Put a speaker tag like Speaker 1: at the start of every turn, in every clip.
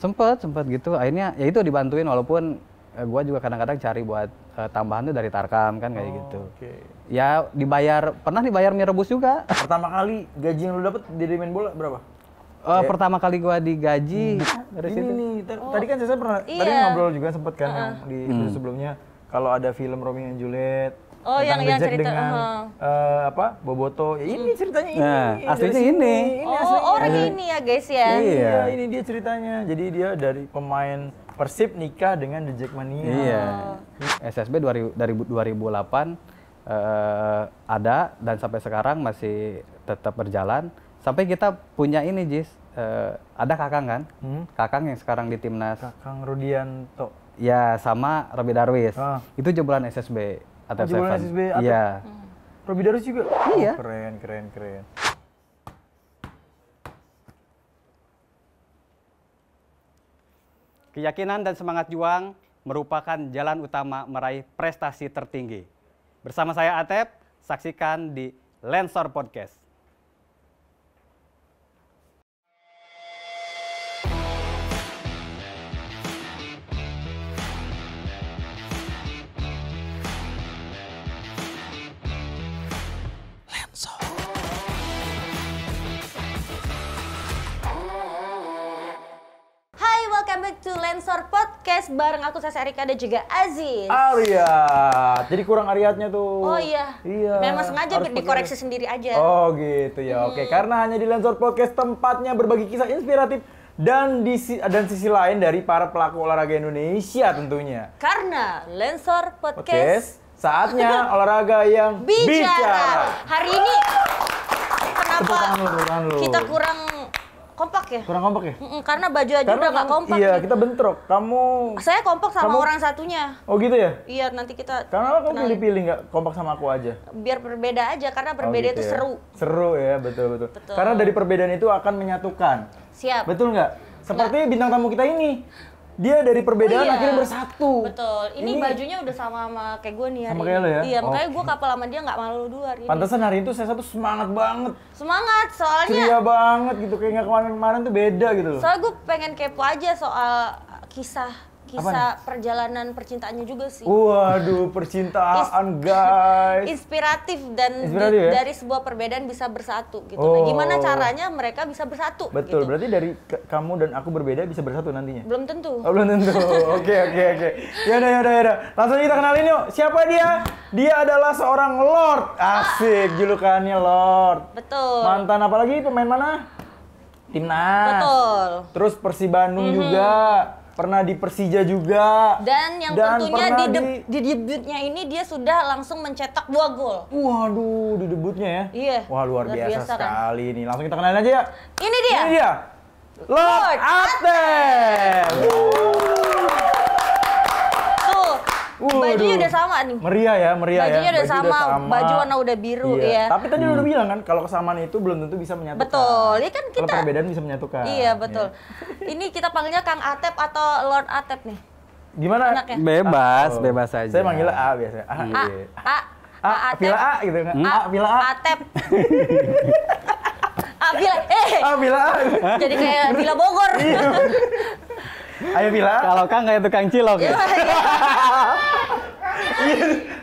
Speaker 1: Sempet gitu. Akhirnya ya itu dibantuin walaupun gue juga kadang-kadang cari buat tambahan tuh dari Tarkam kan kayak gitu. Ya pernah dibayar mie rebus juga.
Speaker 2: Pertama kali gaji yang lu dapet dari main bola berapa?
Speaker 1: Pertama kali gue digaji dari
Speaker 2: ini
Speaker 1: situ.
Speaker 2: nih, tadi kan saya pernah tadi ngobrol juga sempet kan yang di episode sebelumnya kalau ada film Romeo and Juliet.
Speaker 3: Yang cerita
Speaker 2: dengan Boboto. Ya, ini ceritanya ini.
Speaker 1: Nah, aslinya ini.
Speaker 3: Orang ini ya guys ya.
Speaker 2: Iya, ini dia ceritanya. Jadi dia dari pemain Persib nikah dengan The Jackmania.
Speaker 1: Iya. SSB dari 2008 ada dan sampai sekarang masih tetap berjalan. Sampai kita punya ini Jis, ada Kakang kan? Kakang yang sekarang di timnas.
Speaker 2: Kakang Rudianto.
Speaker 1: Ya, sama Robi Darwis. Itu jebolan SSB.
Speaker 2: Jebolan SSB.
Speaker 1: Iya.
Speaker 2: Robi Darwis juga?
Speaker 1: Iya.
Speaker 2: Keren.
Speaker 1: Keyakinan dan semangat juang merupakan jalan utama meraih prestasi tertinggi. Bersama saya Atep, saksikan di Lensor Podcast.
Speaker 3: Welcome back to Lensor Podcast bareng aku Sasa Erika dan juga Aziz.
Speaker 2: Ariat. Jadi kurang Ariatnya tuh.
Speaker 3: Oh iya. Memang sengaja dikoreksi sendiri aja.
Speaker 2: Oh gitu ya. Oke, karena hanya di Lensor Podcast tempatnya berbagi kisah inspiratif dan sisi lain dari para pelaku olahraga Indonesia tentunya.
Speaker 3: Karena Lensor Podcast
Speaker 2: saatnya olahraga yang bicara.
Speaker 3: Hari ini kenapa kita kurang kompak ya?
Speaker 2: Kurang kompak ya?
Speaker 3: Karena baju aja udah nggak kompak.
Speaker 2: Iya, kita bentrok. Saya
Speaker 3: kompak sama orang satunya.
Speaker 2: Oh gitu ya?
Speaker 3: Iya, nanti kita.
Speaker 2: Karena kamu pilih-pilih nggak kompak sama aku aja?
Speaker 3: Biar berbeda aja, karena berbeda itu seru.
Speaker 2: Seru ya, betul. Karena dari perbedaan itu akan menyatukan.
Speaker 3: Siap.
Speaker 2: Betul nggak? Seperti bintang tamu kita ini. Dia dari perbedaan akhirnya bersatu.
Speaker 3: Betul. Ini bajunya udah sama kayak gue nih hari ini.
Speaker 2: Sama kayak lo ya?
Speaker 3: Iya, makanya gue kapal sama dia nggak malu dua hari ini.
Speaker 2: Pantesan hari itu saya satu semangat banget.
Speaker 3: Semangat, soalnya.
Speaker 2: Ceria banget gitu, kayak nggak kemarin-kemarin tuh beda gitu loh.
Speaker 3: Soalnya gue pengen kepo aja soal kisah perjalanan percintaannya juga sih.
Speaker 2: Waduh, percintaan guys.
Speaker 3: Inspiratif dan
Speaker 2: ya?
Speaker 3: dari sebuah perbedaan bisa bersatu gitu. Nah, gimana caranya mereka bisa bersatu?
Speaker 2: Betul,
Speaker 3: gitu.
Speaker 2: berarti dari kamu dan aku berbeda bisa bersatu nantinya?
Speaker 3: Belum tentu.
Speaker 2: Oh, belum tentu. Oke. Yaudah. Langsung kita kenalin yuk. Siapa dia? Dia adalah seorang Lord. Asik, julukannya Lord.
Speaker 3: Betul.
Speaker 2: Mantan apalagi pemain mana? Timnas.
Speaker 3: Betul.
Speaker 2: Terus Persib Bandung juga. Pernah di Persija juga.
Speaker 3: Dan yang tentunya di debutnya ini dia sudah langsung mencetak 2 gol.
Speaker 2: Waduh, di debutnya ya?
Speaker 3: Iya.
Speaker 2: Wah, luar biasa sekali
Speaker 3: kan?
Speaker 2: nih. Langsung kita kenalin aja ya.
Speaker 3: Ini dia.
Speaker 2: Lord Atep.
Speaker 3: Tuh, bajunya udah sama nih.
Speaker 2: Meriah ya.
Speaker 3: Bajunya udah sama. Baju warna udah biru ya.
Speaker 2: Tapi tadi udah bilang kan kalau kesamaan itu belum tentu bisa menyatukan.
Speaker 3: Betul. Ya kan kita.
Speaker 2: Kalau perbedaan bisa menyatukan.
Speaker 3: Iya, betul. Ini kita panggilnya Kang Atep atau Lord Atep nih.
Speaker 2: Gimana?
Speaker 3: Anaknya?
Speaker 1: Bebas aja.
Speaker 2: Saya manggilnya A biasa. Villa A gitu kan? Villa A.
Speaker 3: Atep. Villa A. Jadi kayak Villa Bogor.
Speaker 2: Ayo Villa.
Speaker 1: Kalau Kang kayak tukang cilok ya.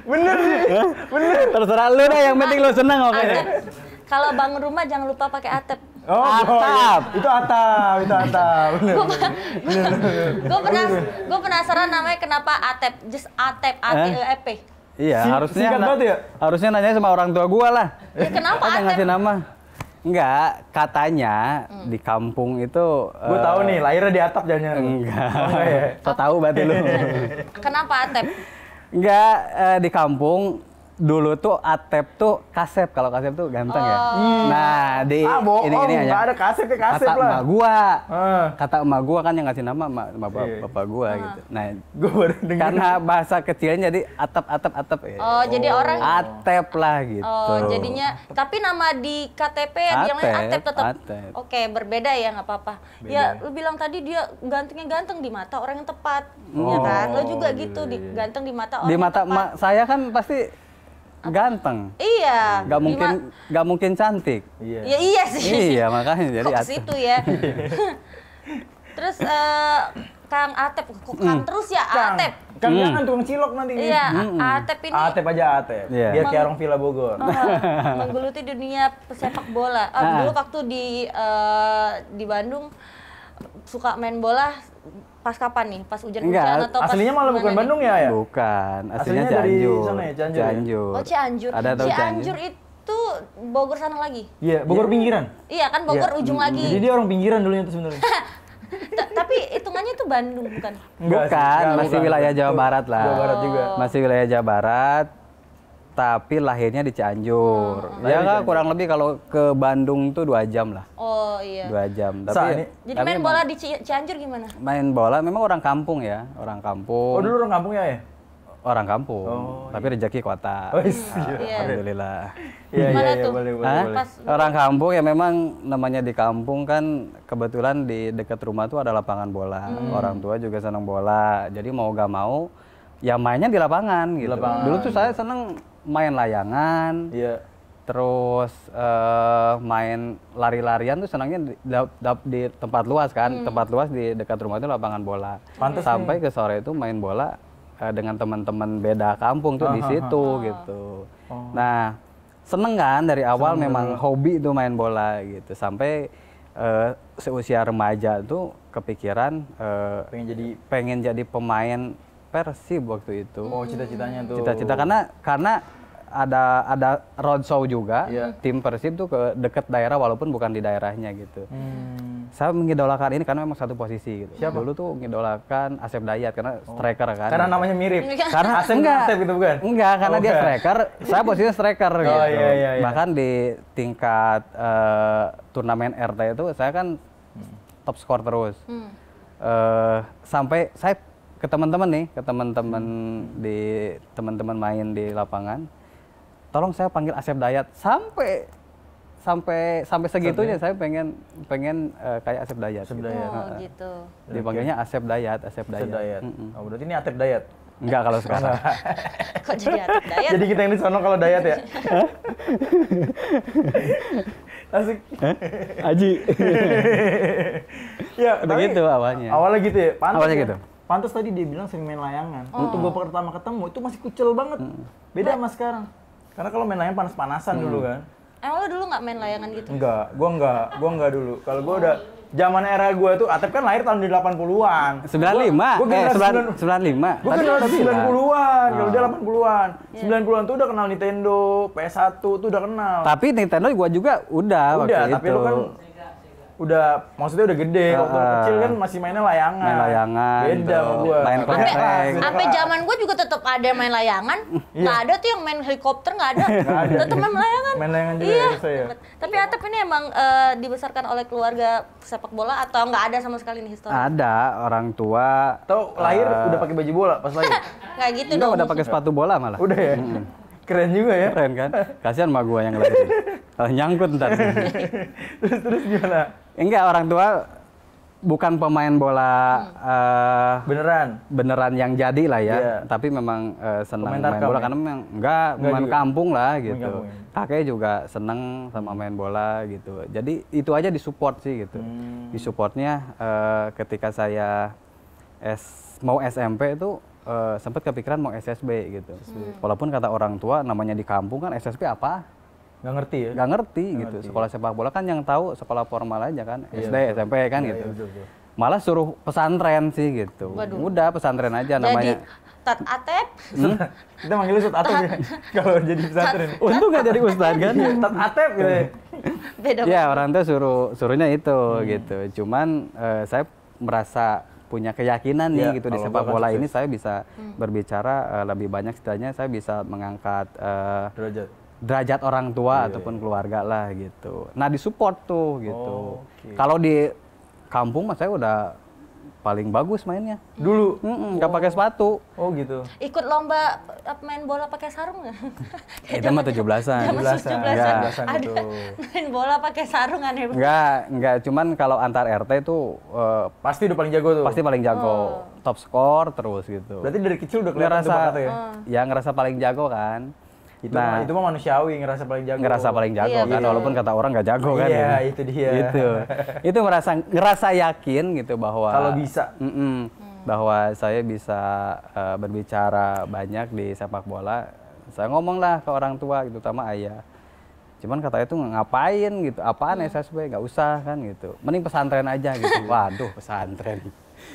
Speaker 2: Bener sih. Bener.
Speaker 1: Terserah lu deh, yang penting lu seneng oke.
Speaker 3: Kalau bangun rumah jangan lupa pakai atap.
Speaker 2: Oh,
Speaker 1: atap.
Speaker 2: Itu atap.
Speaker 3: Gue penasaran namanya kenapa Atep, just Atep, ATEP.
Speaker 1: Iya, harusnya nanya sama orang tua gua lah.
Speaker 3: Ya, kenapa Atep?
Speaker 1: Ngasih nama. Enggak, katanya di kampung itu.
Speaker 2: Gue tahu nih, lahirnya di atap jangan.
Speaker 1: Enggak. So tahu berarti lu.
Speaker 3: Kenapa Atep?
Speaker 1: Enggak, di kampung dulu tuh Atep tuh Kasep. Kalau Kasep tuh ganteng ya. Nah, di ini aja.
Speaker 2: Enggak ada Kasep ya, Kasep
Speaker 1: kata
Speaker 2: lah.
Speaker 1: Emak gua. Kata emak gua kan yang ngasih nama bapak gua gitu. Nah,
Speaker 2: gua baru denger.
Speaker 1: Karena bahasa kecilnya jadi atap ya.
Speaker 3: Oh, jadi orang
Speaker 1: Atep lah gitu.
Speaker 3: Oh, jadinya tapi nama di KTP bilangnya Atep tetap. Oke, berbeda ya, nggak apa-apa. Ya, lu bilang tadi dia gantengnya ganteng di mata orang yang tepat. Ya kan? Lu juga gitu, ganteng di mata orang yang tepat.
Speaker 1: Di mata saya kan pasti ganteng.
Speaker 3: Iya.
Speaker 1: Gak mungkin cantik.
Speaker 3: Iya sih.
Speaker 1: Iya, makanya jadi
Speaker 3: kok ke situ ya. Terus Kang Atep, kok Kang terus ya Atep?
Speaker 2: Kang jangan tukang cilok nanti.
Speaker 3: Iya, Atep ini.
Speaker 2: Atep aja Atep.
Speaker 1: Iya.
Speaker 2: Biar kayak orang Villa Bogor.
Speaker 3: Menggeluti dunia sepak bola. Dulu waktu di Bandung suka main bola pas kapan nih? Pas hujan-hujan atau pas
Speaker 2: aslinya malah bukan Bandung ya?
Speaker 1: Bukan, aslinya
Speaker 2: dari
Speaker 1: Cianjur.
Speaker 2: sana ya, Cianjur.
Speaker 1: Cianjur.
Speaker 3: Oh, Cianjur.
Speaker 1: Ada tahu
Speaker 3: Cianjur itu Bogor sana lagi.
Speaker 2: Iya, Bogor pinggiran.
Speaker 3: Iya kan Bogor ujung lagi.
Speaker 2: Jadi dia orang pinggiran dulunya itu sebenarnya.
Speaker 3: Tapi hitungannya itu Bandung bukan?
Speaker 1: Bukan, masih wilayah Jawa Barat lah.
Speaker 2: Jawa Barat juga.
Speaker 1: Masih wilayah Jawa Barat, tapi lahirnya di Cianjur. Ya kan kurang lebih kalau ke Bandung tuh 2 jam lah.
Speaker 3: Oh iya.
Speaker 1: 2 jam.
Speaker 3: Jadi main bola di Cianjur gimana?
Speaker 1: Main bola memang orang kampung ya, orang kampung.
Speaker 2: Oh dulu orang kampungnya ya?
Speaker 1: Orang kampung, tapi rezeki kota.
Speaker 2: Oh iya.
Speaker 1: Alhamdulillah.
Speaker 2: Iya, boleh.
Speaker 1: Orang kampung ya memang namanya di kampung kan kebetulan di dekat rumah tuh ada lapangan bola. Orang tua juga senang bola, jadi mau gak mau ya mainnya di lapangan gitu. Dulu tuh saya seneng main layangan, terus main lari-larian tuh senangnya di tempat luas kan, tempat luas di dekat rumah itu lapangan bola. Sampai ke sore itu main bola dengan teman-teman beda kampung tuh di situ gitu. Nah, seneng kan dari awal memang hobi tuh main bola gitu. Sampai seusia remaja tuh kepikiran pengen jadi pemain Persib waktu itu.
Speaker 2: Oh, cita-citanya tuh.
Speaker 1: Cita-cita karena ada roadshow juga, tim Persib tuh ke deket daerah walaupun bukan di daerahnya gitu. Saya mengidolakan ini karena memang satu posisi gitu.
Speaker 2: Siapa?
Speaker 1: Dulu tuh mengidolakan Asep Dayat karena striker kan.
Speaker 2: Karena namanya mirip.
Speaker 1: Karena
Speaker 2: Asep gitu bukan?
Speaker 1: Enggak, karena dia striker, saya posisinya striker gitu.
Speaker 2: Iya.
Speaker 1: Bahkan di tingkat turnamen RT itu saya kan top skor terus. Sampai saya ke teman-teman main di lapangan, tolong saya panggil Asep Dayat sampai segitunya saya pengen kayak Asep Dayat.
Speaker 2: Asep Dayat.
Speaker 3: Oh, gitu.
Speaker 1: Dipanggilnya Asep Dayat.
Speaker 2: Oh, berarti ini Atep Dayat.
Speaker 1: Enggak kalau sekarang.
Speaker 3: Kok jadi Atep Dayat?
Speaker 2: Jadi kita yang di sono kalau Dayat ya. Asik.
Speaker 1: Aji.
Speaker 2: Ya,
Speaker 1: begitu awalnya.
Speaker 2: Awalnya gitu ya.
Speaker 1: Awalnya gitu.
Speaker 2: Pantas tadi dia bilang sering main layangan. Waktu gue pertama ketemu itu masih kucel banget. Beda sama sekarang. Karena kalau main layangan panas-panasan dulu kan.
Speaker 3: Emang lo dulu nggak main layangan gitu?
Speaker 2: Enggak, gua enggak dulu. Kalau gua udah zaman era gua tuh Atep kan lahir tahun di 80-an.
Speaker 1: 95. 95.
Speaker 2: Gua kenal 90-an, kalau dia 80-an. 90-an tuh udah kenal Nintendo, PS1 tuh udah kenal.
Speaker 1: Tapi Nintendo gua juga udah waktu
Speaker 2: tapi
Speaker 1: itu.
Speaker 2: lu kan maksudnya udah gede. Waktu kecil kan masih mainnya layangan.
Speaker 1: Main layangan.
Speaker 2: Beda sama gua.
Speaker 1: Main kelereng.
Speaker 3: Sampai zaman gue juga tetap ada main layangan. Nggak ada tuh yang main helikopter, nggak ada. Tetap main layangan.
Speaker 2: Main layangan juga
Speaker 3: iya.
Speaker 2: ya saya.
Speaker 3: Tapi Atep ini emang dibesarkan oleh keluarga sepak bola atau nggak ada sama sekali nih histori?
Speaker 1: Ada orang tua.
Speaker 2: Tahu lahir udah pakai baju bola pas lahir.
Speaker 3: Nggak gitu
Speaker 1: Enggak,
Speaker 3: dong.
Speaker 1: udah pakai sepatu bola malah.
Speaker 2: Udah ya. Keren juga ya.
Speaker 1: Keren kan? Kasihan sama gua yang ngelahirin. Kalau nyangkut ntar.
Speaker 2: terus gimana?
Speaker 1: Enggak, orang tua bukan pemain bola beneran yang jadi lah ya. Tapi memang senang main bola karena memang main kampung lah gitu. Kakek juga seneng sama main bola gitu. Jadi itu aja disupport sih gitu. Disupportnya ketika saya mau SMP itu sempat kepikiran mau SSB gitu. Walaupun kata orang tua namanya di kampung kan SSB apa?
Speaker 2: Nggak ngerti ya?
Speaker 1: Nggak ngerti gitu. Sekolah sepak bola kan yang tahu sekolah formal aja kan. SD, SMP kan gitu.
Speaker 2: Betul.
Speaker 1: Malah suruh pesantren sih gitu. Udah pesantren aja namanya.
Speaker 3: Jadi Tat Atep.
Speaker 2: Kita manggilnya Ustadz Atep ya. Kalau jadi pesantren.
Speaker 1: Untung nggak jadi ustadz kan.
Speaker 2: Tat Atep gitu ya.
Speaker 3: Beda.
Speaker 1: Ya orang tuh suruhnya itu gitu. Cuman saya merasa punya keyakinan nih gitu di sepak bola ini saya bisa berbicara lebih banyak, setidaknya saya bisa mengangkat derajat orang tua ataupun keluarga lah gitu. Nah disupport tuh gitu. Kalau di kampung mas saya udah paling bagus mainnya.
Speaker 2: Dulu?
Speaker 1: Nggak pakai sepatu.
Speaker 2: Oh gitu.
Speaker 3: Ikut lomba main bola pakai sarung nggak?
Speaker 1: Itu mah 17-an.
Speaker 3: 17-an. Ada main bola pakai sarung aneh banget.
Speaker 1: Enggak. Cuman kalau antar RT itu
Speaker 2: pasti udah paling jago tuh.
Speaker 1: Pasti paling jago. Top skor terus gitu.
Speaker 2: Berarti dari kecil udah kelihatan tuh bakatnya ya?
Speaker 1: Ya ngerasa paling jago kan.
Speaker 2: Itu mah manusiawi, ngerasa paling jago.
Speaker 1: Ngerasa paling jago
Speaker 3: Iya,
Speaker 1: kan,
Speaker 3: betul.
Speaker 1: walaupun kata orang nggak jago kan.
Speaker 2: Iya,
Speaker 1: ya.
Speaker 2: itu dia.
Speaker 1: Gitu. Itu ngerasa yakin gitu bahwa
Speaker 2: Kalau bisa.
Speaker 1: bahwa saya bisa berbicara banyak di sepak bola. Saya ngomong lah ke orang tua gitu, terutama ayah. Cuman katanya tuh ngapain gitu, apaan SSB, nggak usah kan gitu. Mending pesantren aja gitu. Waduh, pesantren.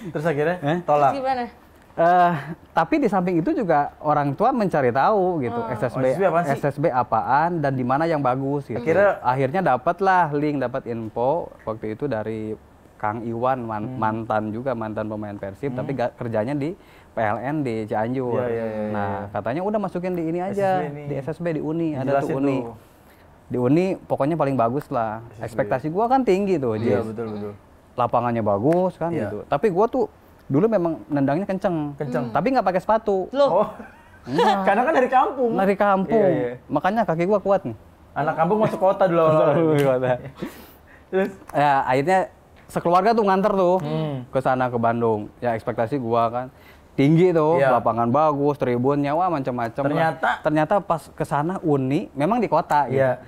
Speaker 2: Terus akhirnya tolak.
Speaker 3: Gimana?
Speaker 1: Tapi di samping itu juga orang tua mencari tahu gitu SSB apaan dan di mana yang bagus gitu. Akhirnya dapatlah link, dapat info waktu itu dari Kang Iwan mantan pemain Persib tapi kerjanya di PLN di Cianjur. Nah, katanya udah masukin di ini aja, di SSB di Uni, ada tuh Uni. Di Uni pokoknya paling bagus lah. Ekspektasi gua kan tinggi tuh,
Speaker 2: Iya, betul.
Speaker 1: Lapangannya bagus kan gitu. Tapi gua tuh dulu memang nendangnya kenceng. Tapi nggak pakai sepatu.
Speaker 3: Loh.
Speaker 2: Karena kan dari kampung.
Speaker 1: Dari kampung.
Speaker 2: Iya.
Speaker 1: Makanya kaki gua kuat nih.
Speaker 2: Anak kampung masuk kota dulu awal-awal. Terus
Speaker 1: ya akhirnya sekeluarga tuh nganter tuh ke sana ke Bandung. Ya ekspektasi gua kan tinggi tuh, lapangan bagus, tribunnya wah macam-macam. Ternyata pas ke sana Uni memang di kota gitu.
Speaker 2: Iya.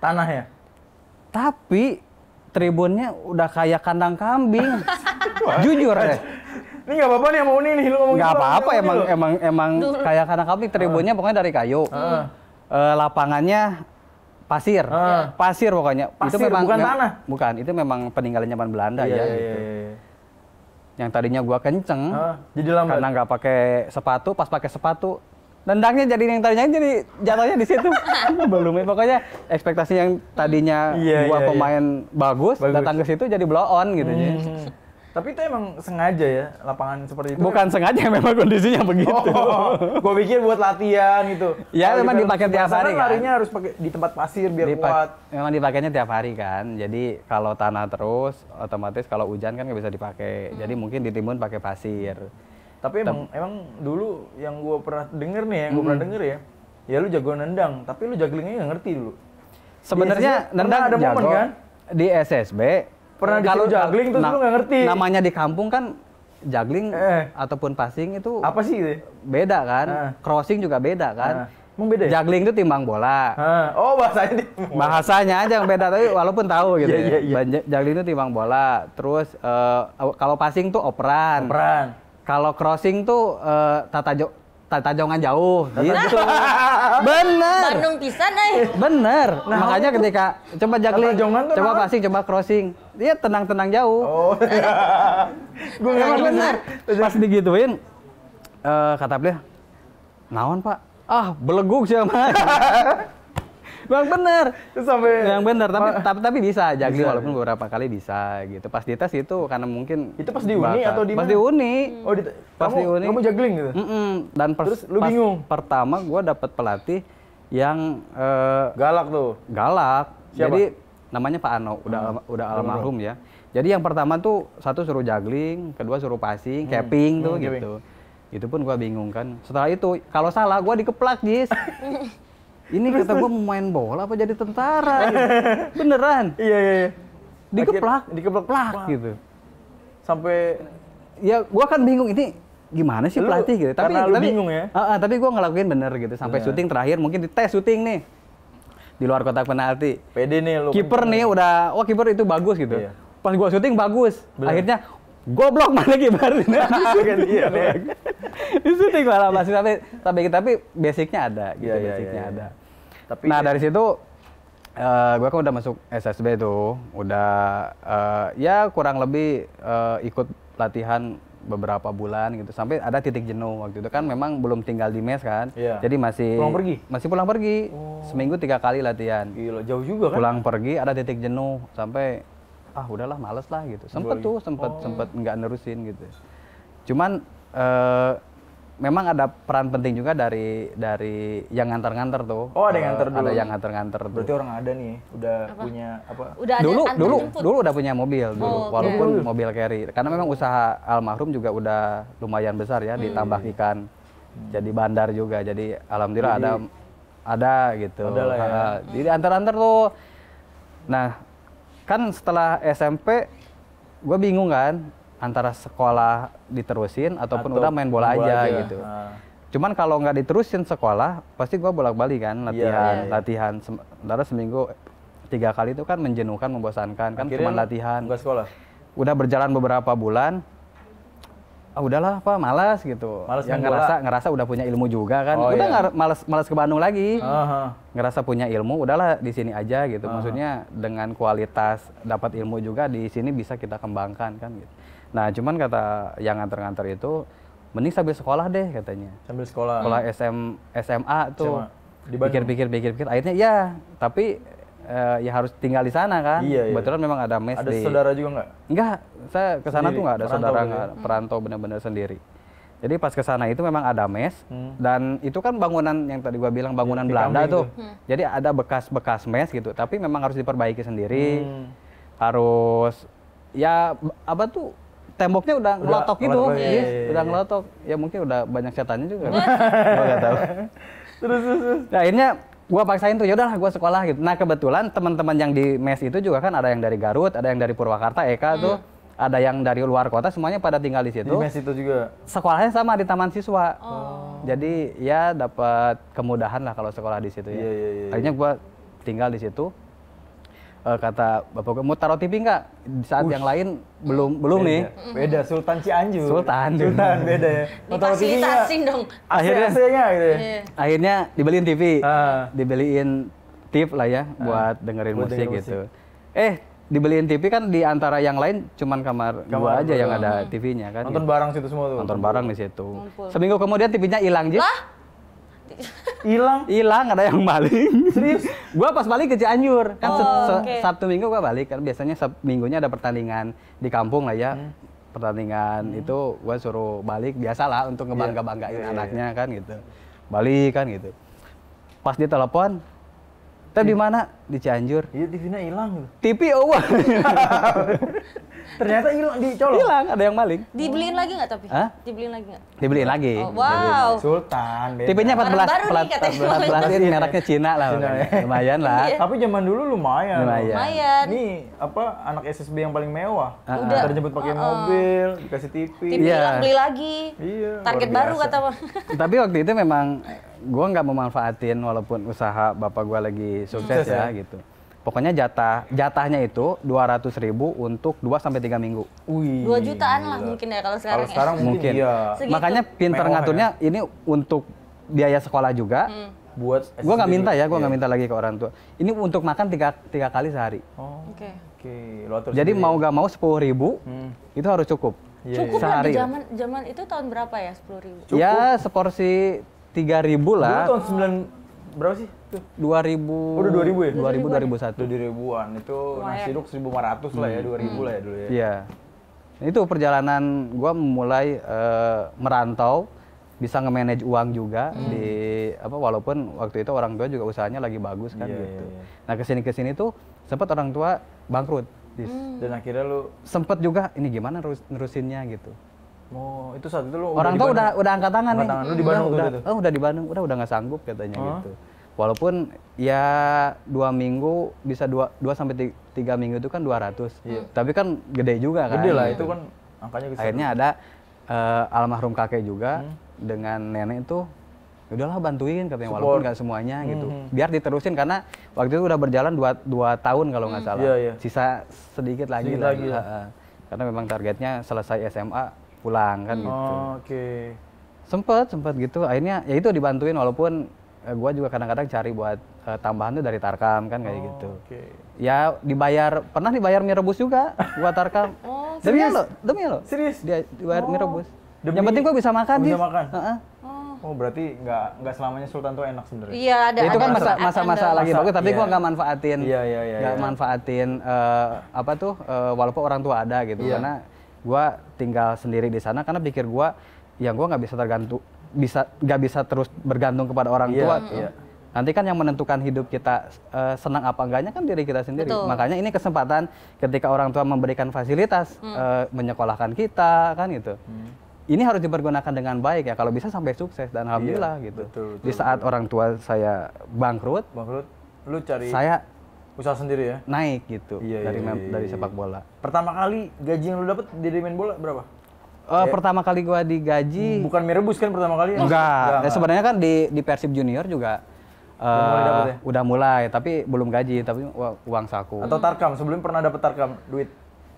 Speaker 2: Tanah ya.
Speaker 1: Tapi tribunnya udah kayak kandang kambing. Jujur deh.
Speaker 2: Ini nggak apa-apa nih sama Uni nih, lu ngomong
Speaker 1: Nggak
Speaker 2: gitu,
Speaker 1: apa-apa,
Speaker 2: ngomong
Speaker 1: emang kayak kandang kambing. Tribunnya pokoknya dari kayu. Lapangannya pasir, pasir pokoknya.
Speaker 2: Pasir,
Speaker 1: itu memang
Speaker 2: bukan tanah.
Speaker 1: Bukan, itu memang peninggalan zaman Belanda
Speaker 2: gitu.
Speaker 1: ya. Gitu. Yang tadinya gua kenceng,
Speaker 2: jadi lambat.
Speaker 1: karena nggak pakai sepatu, pas pakai sepatu, nendangnya jadi yang tadinya jadi jatuhnya di situ. Belum, pokoknya ekspektasi yang tadinya gua pemain bagus, datang ke situ jadi blow on gitu.
Speaker 2: Tapi itu emang sengaja ya lapangan seperti itu?
Speaker 1: Bukan sengaja, memang kondisinya begitu.
Speaker 2: Gue pikir buat latihan gitu.
Speaker 1: Ya memang dipakai tiap hari kan.
Speaker 2: Larinya harus pakai di tempat pasir biar kuat.
Speaker 1: Memang dipakainya tiap hari kan. Jadi kalau tanah terus, otomatis kalau hujan kan nggak bisa dipakai. Jadi mungkin di timun pakai pasir.
Speaker 2: Tapi emang dulu yang gue pernah denger nih, ya lu jago nendang, tapi lu jugglingnya nggak ngerti dulu.
Speaker 1: Sebenarnya nendang
Speaker 2: ada
Speaker 1: jago
Speaker 2: momen kan?
Speaker 1: di SSB.
Speaker 2: Pernah kalau juggling tuh lu nggak ngerti.
Speaker 1: Namanya di kampung kan juggling ataupun passing itu
Speaker 2: apa sih itu?
Speaker 1: Beda kan, crossing juga beda kan.
Speaker 2: Emang beda ya?
Speaker 1: Juggling itu timbang bola.
Speaker 2: Oh bahasanya
Speaker 1: bahasanya aja yang beda, tapi walaupun tahu gitu ya. Juggling itu timbang bola. Terus kalau passing tuh operan. Kalau crossing tuh tata jongan jauh gitu. Bener.
Speaker 3: Bandung pisan
Speaker 1: Bener. Makanya ketika coba juggling, coba passing, coba crossing, dia tenang-tenang jauh.
Speaker 2: Oh. Gue
Speaker 1: emang bener. Pas digituin, kata beliau, naon Pak? Ah, beleguk sih sama. Bang bener.
Speaker 2: Terus sampai
Speaker 1: yang bener, tapi bisa juggling walaupun beberapa kali bisa gitu. Pas dites itu karena mungkin
Speaker 2: itu pas di Uni atau di mana?
Speaker 1: Pas di Uni.
Speaker 2: Oh,
Speaker 1: pas di Uni.
Speaker 2: Kamu juggling gitu?
Speaker 1: Dan
Speaker 2: terus lu bingung.
Speaker 1: Pertama gua dapet pelatih yang
Speaker 2: galak tuh.
Speaker 1: Galak.
Speaker 2: Siapa?
Speaker 1: Jadi namanya Pak Ano, udah almarhum ya. Jadi yang pertama tuh satu suruh juggling, kedua suruh passing, capping tuh gitu. Itu pun gua bingung kan. Setelah itu kalau salah gua dikeplak, Jis. Ini kata gue mau main bola apa jadi tentara gitu. Beneran.
Speaker 2: Iya.
Speaker 1: Dikeplak gitu.
Speaker 2: Sampai
Speaker 1: ya gue kan bingung ini gimana sih pelatih gitu. Tapi
Speaker 2: bingung ya.
Speaker 1: Tapi gue ngelakuin bener gitu sampai syuting terakhir, mungkin di tes syuting nih. Di luar kotak penalti.
Speaker 2: Pede nih lu.
Speaker 1: Kiper nih udah kiper itu bagus gitu. Iya. Pas gue syuting bagus. Akhirnya goblok mana kiper. Di syuting malah masih tapi basicnya ada gitu, basicnya ada. Tapi dari situ gue kan udah masuk SSB tuh, udah ya kurang lebih ikut latihan beberapa bulan gitu, sampai ada titik jenuh waktu itu kan memang belum tinggal di mes kan, jadi masih pulang pergi, seminggu 3 kali latihan.
Speaker 2: Gila, jauh juga kan?
Speaker 1: Pulang pergi ada titik jenuh sampai udahlah males lah gitu, sempet nggak nerusin gitu. Cuman memang ada peran penting juga dari yang nganter-nganter tuh.
Speaker 2: Oh, ada yang nganter dulu.
Speaker 1: Ada yang nganter-nganter tuh.
Speaker 2: Berarti orang ada nih, udah punya apa?
Speaker 3: Udah ada
Speaker 1: dulu udah punya mobil dulu, walaupun mobil carry. Karena memang usaha almarhum juga udah lumayan besar ya, ditambah ikan. Jadi bandar juga. Jadi alhamdulillah ada gitu.
Speaker 2: Ada lah ya.
Speaker 1: Jadi antar-antar tuh. Nah, kan setelah SMP gue bingung kan antara sekolah diterusin ataupun udah main bola aja gitu. Cuman kalau nggak diterusin sekolah, pasti gue bolak-balik kan, latihan,
Speaker 2: Iya.
Speaker 1: latihan. Sementara seminggu 3 kali itu kan menjenuhkan, membosankan, kan
Speaker 2: Akhirnya
Speaker 1: cuma latihan.
Speaker 2: nggak sekolah?
Speaker 1: Udah berjalan beberapa bulan, udahlah apa, malas gitu.
Speaker 2: Malas
Speaker 1: Yang
Speaker 2: main bola.
Speaker 1: ngerasa udah punya ilmu juga kan,
Speaker 2: Oh,
Speaker 1: udah
Speaker 2: iya.
Speaker 1: nggak malas ke Bandung lagi.
Speaker 2: Aha.
Speaker 1: Ngerasa punya ilmu, udahlah di sini aja gitu. Maksudnya dengan kualitas dapat ilmu juga di sini bisa kita kembangkan kan gitu. Nah, cuman kata yang nganter-nganter itu, mending sambil sekolah deh katanya.
Speaker 2: Sambil sekolah.
Speaker 1: Sekolah SMA tuh.
Speaker 2: SMA. Di Bandung?
Speaker 1: Pikir-pikir. Akhirnya ya, tapi ya harus tinggal di sana kan.
Speaker 2: Iya, iya.
Speaker 1: Kebetulan memang ada mes
Speaker 2: Ada
Speaker 1: di...
Speaker 2: saudara juga nggak?
Speaker 1: Enggak, saya ke sana
Speaker 2: Sendiri?
Speaker 1: tuh nggak ada
Speaker 2: Perantau
Speaker 1: saudara,
Speaker 2: gitu ya?
Speaker 1: nggak perantau benar-benar sendiri. Jadi pas ke sana itu memang ada mes dan itu kan bangunan yang tadi gua bilang bangunan
Speaker 2: di
Speaker 1: Belanda
Speaker 2: kambing
Speaker 1: tuh. Jadi ada bekas-bekas mes gitu, tapi memang harus diperbaiki sendiri. Harus ya apa tuh temboknya udah ngelotok gitu.
Speaker 2: ngelotok, iya,
Speaker 1: Iya,
Speaker 2: iya,
Speaker 1: udah
Speaker 2: iya.
Speaker 1: ngelotok. Ya mungkin udah banyak setannya juga. Gua nggak tahu.
Speaker 2: Terus.
Speaker 1: Nah, akhirnya gua paksain tuh, yaudahlah gua sekolah gitu. Nah, kebetulan teman-teman yang di mes itu juga kan ada yang dari Garut, ada yang dari Purwakarta, Eka tuh, ada yang dari luar kota, semuanya pada tinggal di
Speaker 2: Di
Speaker 1: situ.
Speaker 2: mes itu juga.
Speaker 1: Sekolahnya sama di taman siswa. Jadi ya dapat kemudahan lah kalau sekolah di situ ya.
Speaker 2: Iya.
Speaker 1: Akhirnya gua tinggal di situ. Kata bapak gue, mau taruh TV nggak? Di saat yang lain belum nih.
Speaker 2: Beda, Sultan Cianjur.
Speaker 1: Sultan.
Speaker 2: Beda ya. Mau taruh TV-nya,
Speaker 3: Difasilitasin dong.
Speaker 1: Akhirnya-
Speaker 2: AC-nya gitu ya.
Speaker 3: Iya.
Speaker 1: Akhirnya dibeliin TV,
Speaker 2: Ah.
Speaker 1: dibeliin tip lah ya buat dengerin
Speaker 2: buat
Speaker 1: musik
Speaker 2: denger
Speaker 1: gitu. Dibeliin TV kan di antara yang lain cuman kamar gua aja yang ada TV-nya kan.
Speaker 2: Nonton
Speaker 1: gitu.
Speaker 2: bareng situ semua tuh.
Speaker 1: Nonton bareng di situ. Seminggu kemudian TV-nya hilang, Jis.
Speaker 2: Hilang.
Speaker 1: Hilang, ada yang maling.
Speaker 2: Serius?
Speaker 1: Gua pas balik ke Cianjur kan
Speaker 3: oke.
Speaker 1: Sabtu Minggu gua balik kan biasanya Minggunya ada pertandingan di kampung lah ya. Pertandingan itu gua suruh balik biasalah untuk ngebangga-banggain anaknya kan gitu. Balik kan gitu. Pas dia telepon, "Teh di mana?" "Di Cianjur."
Speaker 2: Iya, TV-nya hilang gitu.
Speaker 1: "TV oh."
Speaker 2: Ternyata hilang, dicolok.
Speaker 1: Hilang, ada yang maling.
Speaker 3: Dibeliin lagi nggak tapi?
Speaker 1: Hah?
Speaker 3: Dibeliin lagi nggak?
Speaker 1: Dibeliin lagi.
Speaker 3: Oh, wow.
Speaker 2: Sultan, beda.
Speaker 1: TV-nya 14,
Speaker 3: Baru-baru nih katanya.
Speaker 1: 14 ini mereknya Cina lah.
Speaker 2: Cina,
Speaker 1: makanya.
Speaker 2: ya.
Speaker 1: Lumayan lah.
Speaker 2: Tapi zaman dulu lumayan.
Speaker 1: Lumayan.
Speaker 3: Lumayan.
Speaker 2: Ini apa anak SSB yang paling mewah.
Speaker 3: Udah.
Speaker 2: Ntar dijemput pakai mobil, dikasih TV.
Speaker 3: TV
Speaker 1: Iya.
Speaker 3: hilang beli lagi.
Speaker 2: Iya.
Speaker 3: Target
Speaker 2: luar
Speaker 3: baru
Speaker 2: biasa.
Speaker 3: kata Bang.
Speaker 1: Tapi waktu itu memang gua nggak memanfaatin walaupun usaha bapak gua lagi sukses
Speaker 2: Sukses
Speaker 1: ya
Speaker 2: ya.
Speaker 1: gitu. Pokoknya jatahnya itu 200.000 untuk 2 sampai 3 minggu.
Speaker 2: Wih.
Speaker 3: 2 jutaan lah mungkin ya kalau sekarang.
Speaker 2: Kalau sekarang mungkin,
Speaker 1: Mungkin.
Speaker 2: iya.
Speaker 3: Segitu.
Speaker 1: Makanya pinter
Speaker 2: Mewah
Speaker 1: ngaturnya ini untuk biaya sekolah juga.
Speaker 2: Buat
Speaker 1: Gua nggak
Speaker 2: SSB
Speaker 1: minta ya,
Speaker 2: juga.
Speaker 1: gua nggak
Speaker 2: Iya.
Speaker 1: minta lagi ke orang tua. Ini untuk makan tiga kali sehari.
Speaker 2: Oh,
Speaker 3: Oke.
Speaker 2: oke. Lu atur
Speaker 1: Jadi
Speaker 2: sendiri.
Speaker 1: mau nggak mau 10.000 itu harus cukup.
Speaker 2: Iya,
Speaker 3: Cukup lah di
Speaker 1: Sehari.
Speaker 3: zaman itu tahun berapa ya 10.000?
Speaker 1: Ya seporsi 3.000
Speaker 2: Dulu
Speaker 1: lah.
Speaker 2: tahun 9 berapa sih? Tuh.
Speaker 1: 2000.
Speaker 2: Udah 2000 ya?
Speaker 1: 2000 2001.
Speaker 2: Udah di ribuan. Itu nasi uduk 1.500 lah ya, 2.000 lah ya dulu ya.
Speaker 1: Iya. Nah, itu perjalanan gua mulai merantau, bisa nge-manage uang juga di apa walaupun waktu itu orang tua juga usahanya lagi bagus kan
Speaker 2: Iya,
Speaker 1: gitu.
Speaker 2: iya, iya.
Speaker 1: Nah, kesini tuh sempat orang tua bangkrut.
Speaker 2: Dan akhirnya lu
Speaker 1: Sempet juga ini gimana nerusinnya gitu.
Speaker 2: mau itu saat itu lu
Speaker 1: Orang
Speaker 2: di
Speaker 1: tua
Speaker 2: Bandung?
Speaker 1: udah angkat tangan
Speaker 2: Angkat
Speaker 1: nih.
Speaker 2: tangan. Lu di Bandung tuh
Speaker 1: udah,
Speaker 2: itu?
Speaker 1: udah di Bandung, udah nggak sanggup katanya
Speaker 2: Oh.
Speaker 1: gitu. Walaupun ya 2 minggu bisa 2 sampai 3 minggu itu kan 200. Tapi kan gede juga kan.
Speaker 2: Gede lah
Speaker 1: gitu.
Speaker 2: itu kan angkanya besar.
Speaker 1: Akhirnya ada almarhum kakek juga dengan nenek itu udahlah bantuin katanya walaupun nggak semuanya gitu. Biar diterusin karena waktu itu udah berjalan 2 tahun kalau nggak salah.
Speaker 2: Iya, iya.
Speaker 1: Sisa sedikit lagi
Speaker 2: Sedikit
Speaker 1: lah.
Speaker 2: lagi ya.
Speaker 1: Karena memang targetnya selesai SMA pulang kan gitu.
Speaker 2: Oh, oke.
Speaker 1: Sempet gitu. Akhirnya ya itu dibantuin walaupun gua juga kadang-kadang cari buat tambahan tuh dari Tarkam kan kayak gitu.
Speaker 2: Oke.
Speaker 1: Ya pernah dibayar mie rebus juga buat Tarkam. Demi lo.
Speaker 2: Serius?
Speaker 1: Dia dibayar mie rebus.
Speaker 2: Demi-
Speaker 1: Yang penting gua bisa makan
Speaker 2: bisa
Speaker 1: Dis.
Speaker 2: makan?
Speaker 1: Heeh.
Speaker 2: Oh, berarti nggak selamanya Sultan tuh enak sebenarnya.
Speaker 3: Iya, ada.
Speaker 1: Ya, itu kan
Speaker 3: ada
Speaker 1: masa-masa lagi
Speaker 2: Masa,
Speaker 1: bagus tapi
Speaker 2: iya.
Speaker 1: gua nggak manfaatin.
Speaker 2: Iya.
Speaker 1: Nggak manfaatin apa tuh walaupun orang tua ada gitu
Speaker 2: Iya.
Speaker 1: karena gua tinggal sendiri di sana karena pikir gua ya gua nggak bisa terus bergantung kepada orang
Speaker 2: Iya,
Speaker 1: tua.
Speaker 2: iya.
Speaker 1: Nanti kan yang menentukan hidup kita senang apa enggaknya kan diri kita sendiri.
Speaker 3: Betul.
Speaker 1: Makanya ini kesempatan ketika orang tua memberikan fasilitas menyekolahkan kita kan gitu. Ini harus dipergunakan dengan baik ya kalau bisa sampai sukses dan alhamdulillah gitu.
Speaker 2: betul,
Speaker 1: Di saat orang tua saya bangkrut,
Speaker 2: Bangkrut, lu cari
Speaker 1: saya
Speaker 2: usaha sendiri ya?
Speaker 1: naik gitu
Speaker 2: Iya,
Speaker 1: dari
Speaker 2: iya, iya,
Speaker 1: dari
Speaker 2: iya.
Speaker 1: sepak bola.
Speaker 2: Pertama kali gaji yang lu dapet dari main bola berapa?
Speaker 1: Pertama kali gua digaji
Speaker 2: bukan mie rebus kan pertama kali ya?
Speaker 1: enggak. Sebenarnya kan di Persib Junior juga udah mulai, tapi belum gaji, tapi uang saku.
Speaker 2: Atau tarkam, sebelum pernah dapat tarkam duit.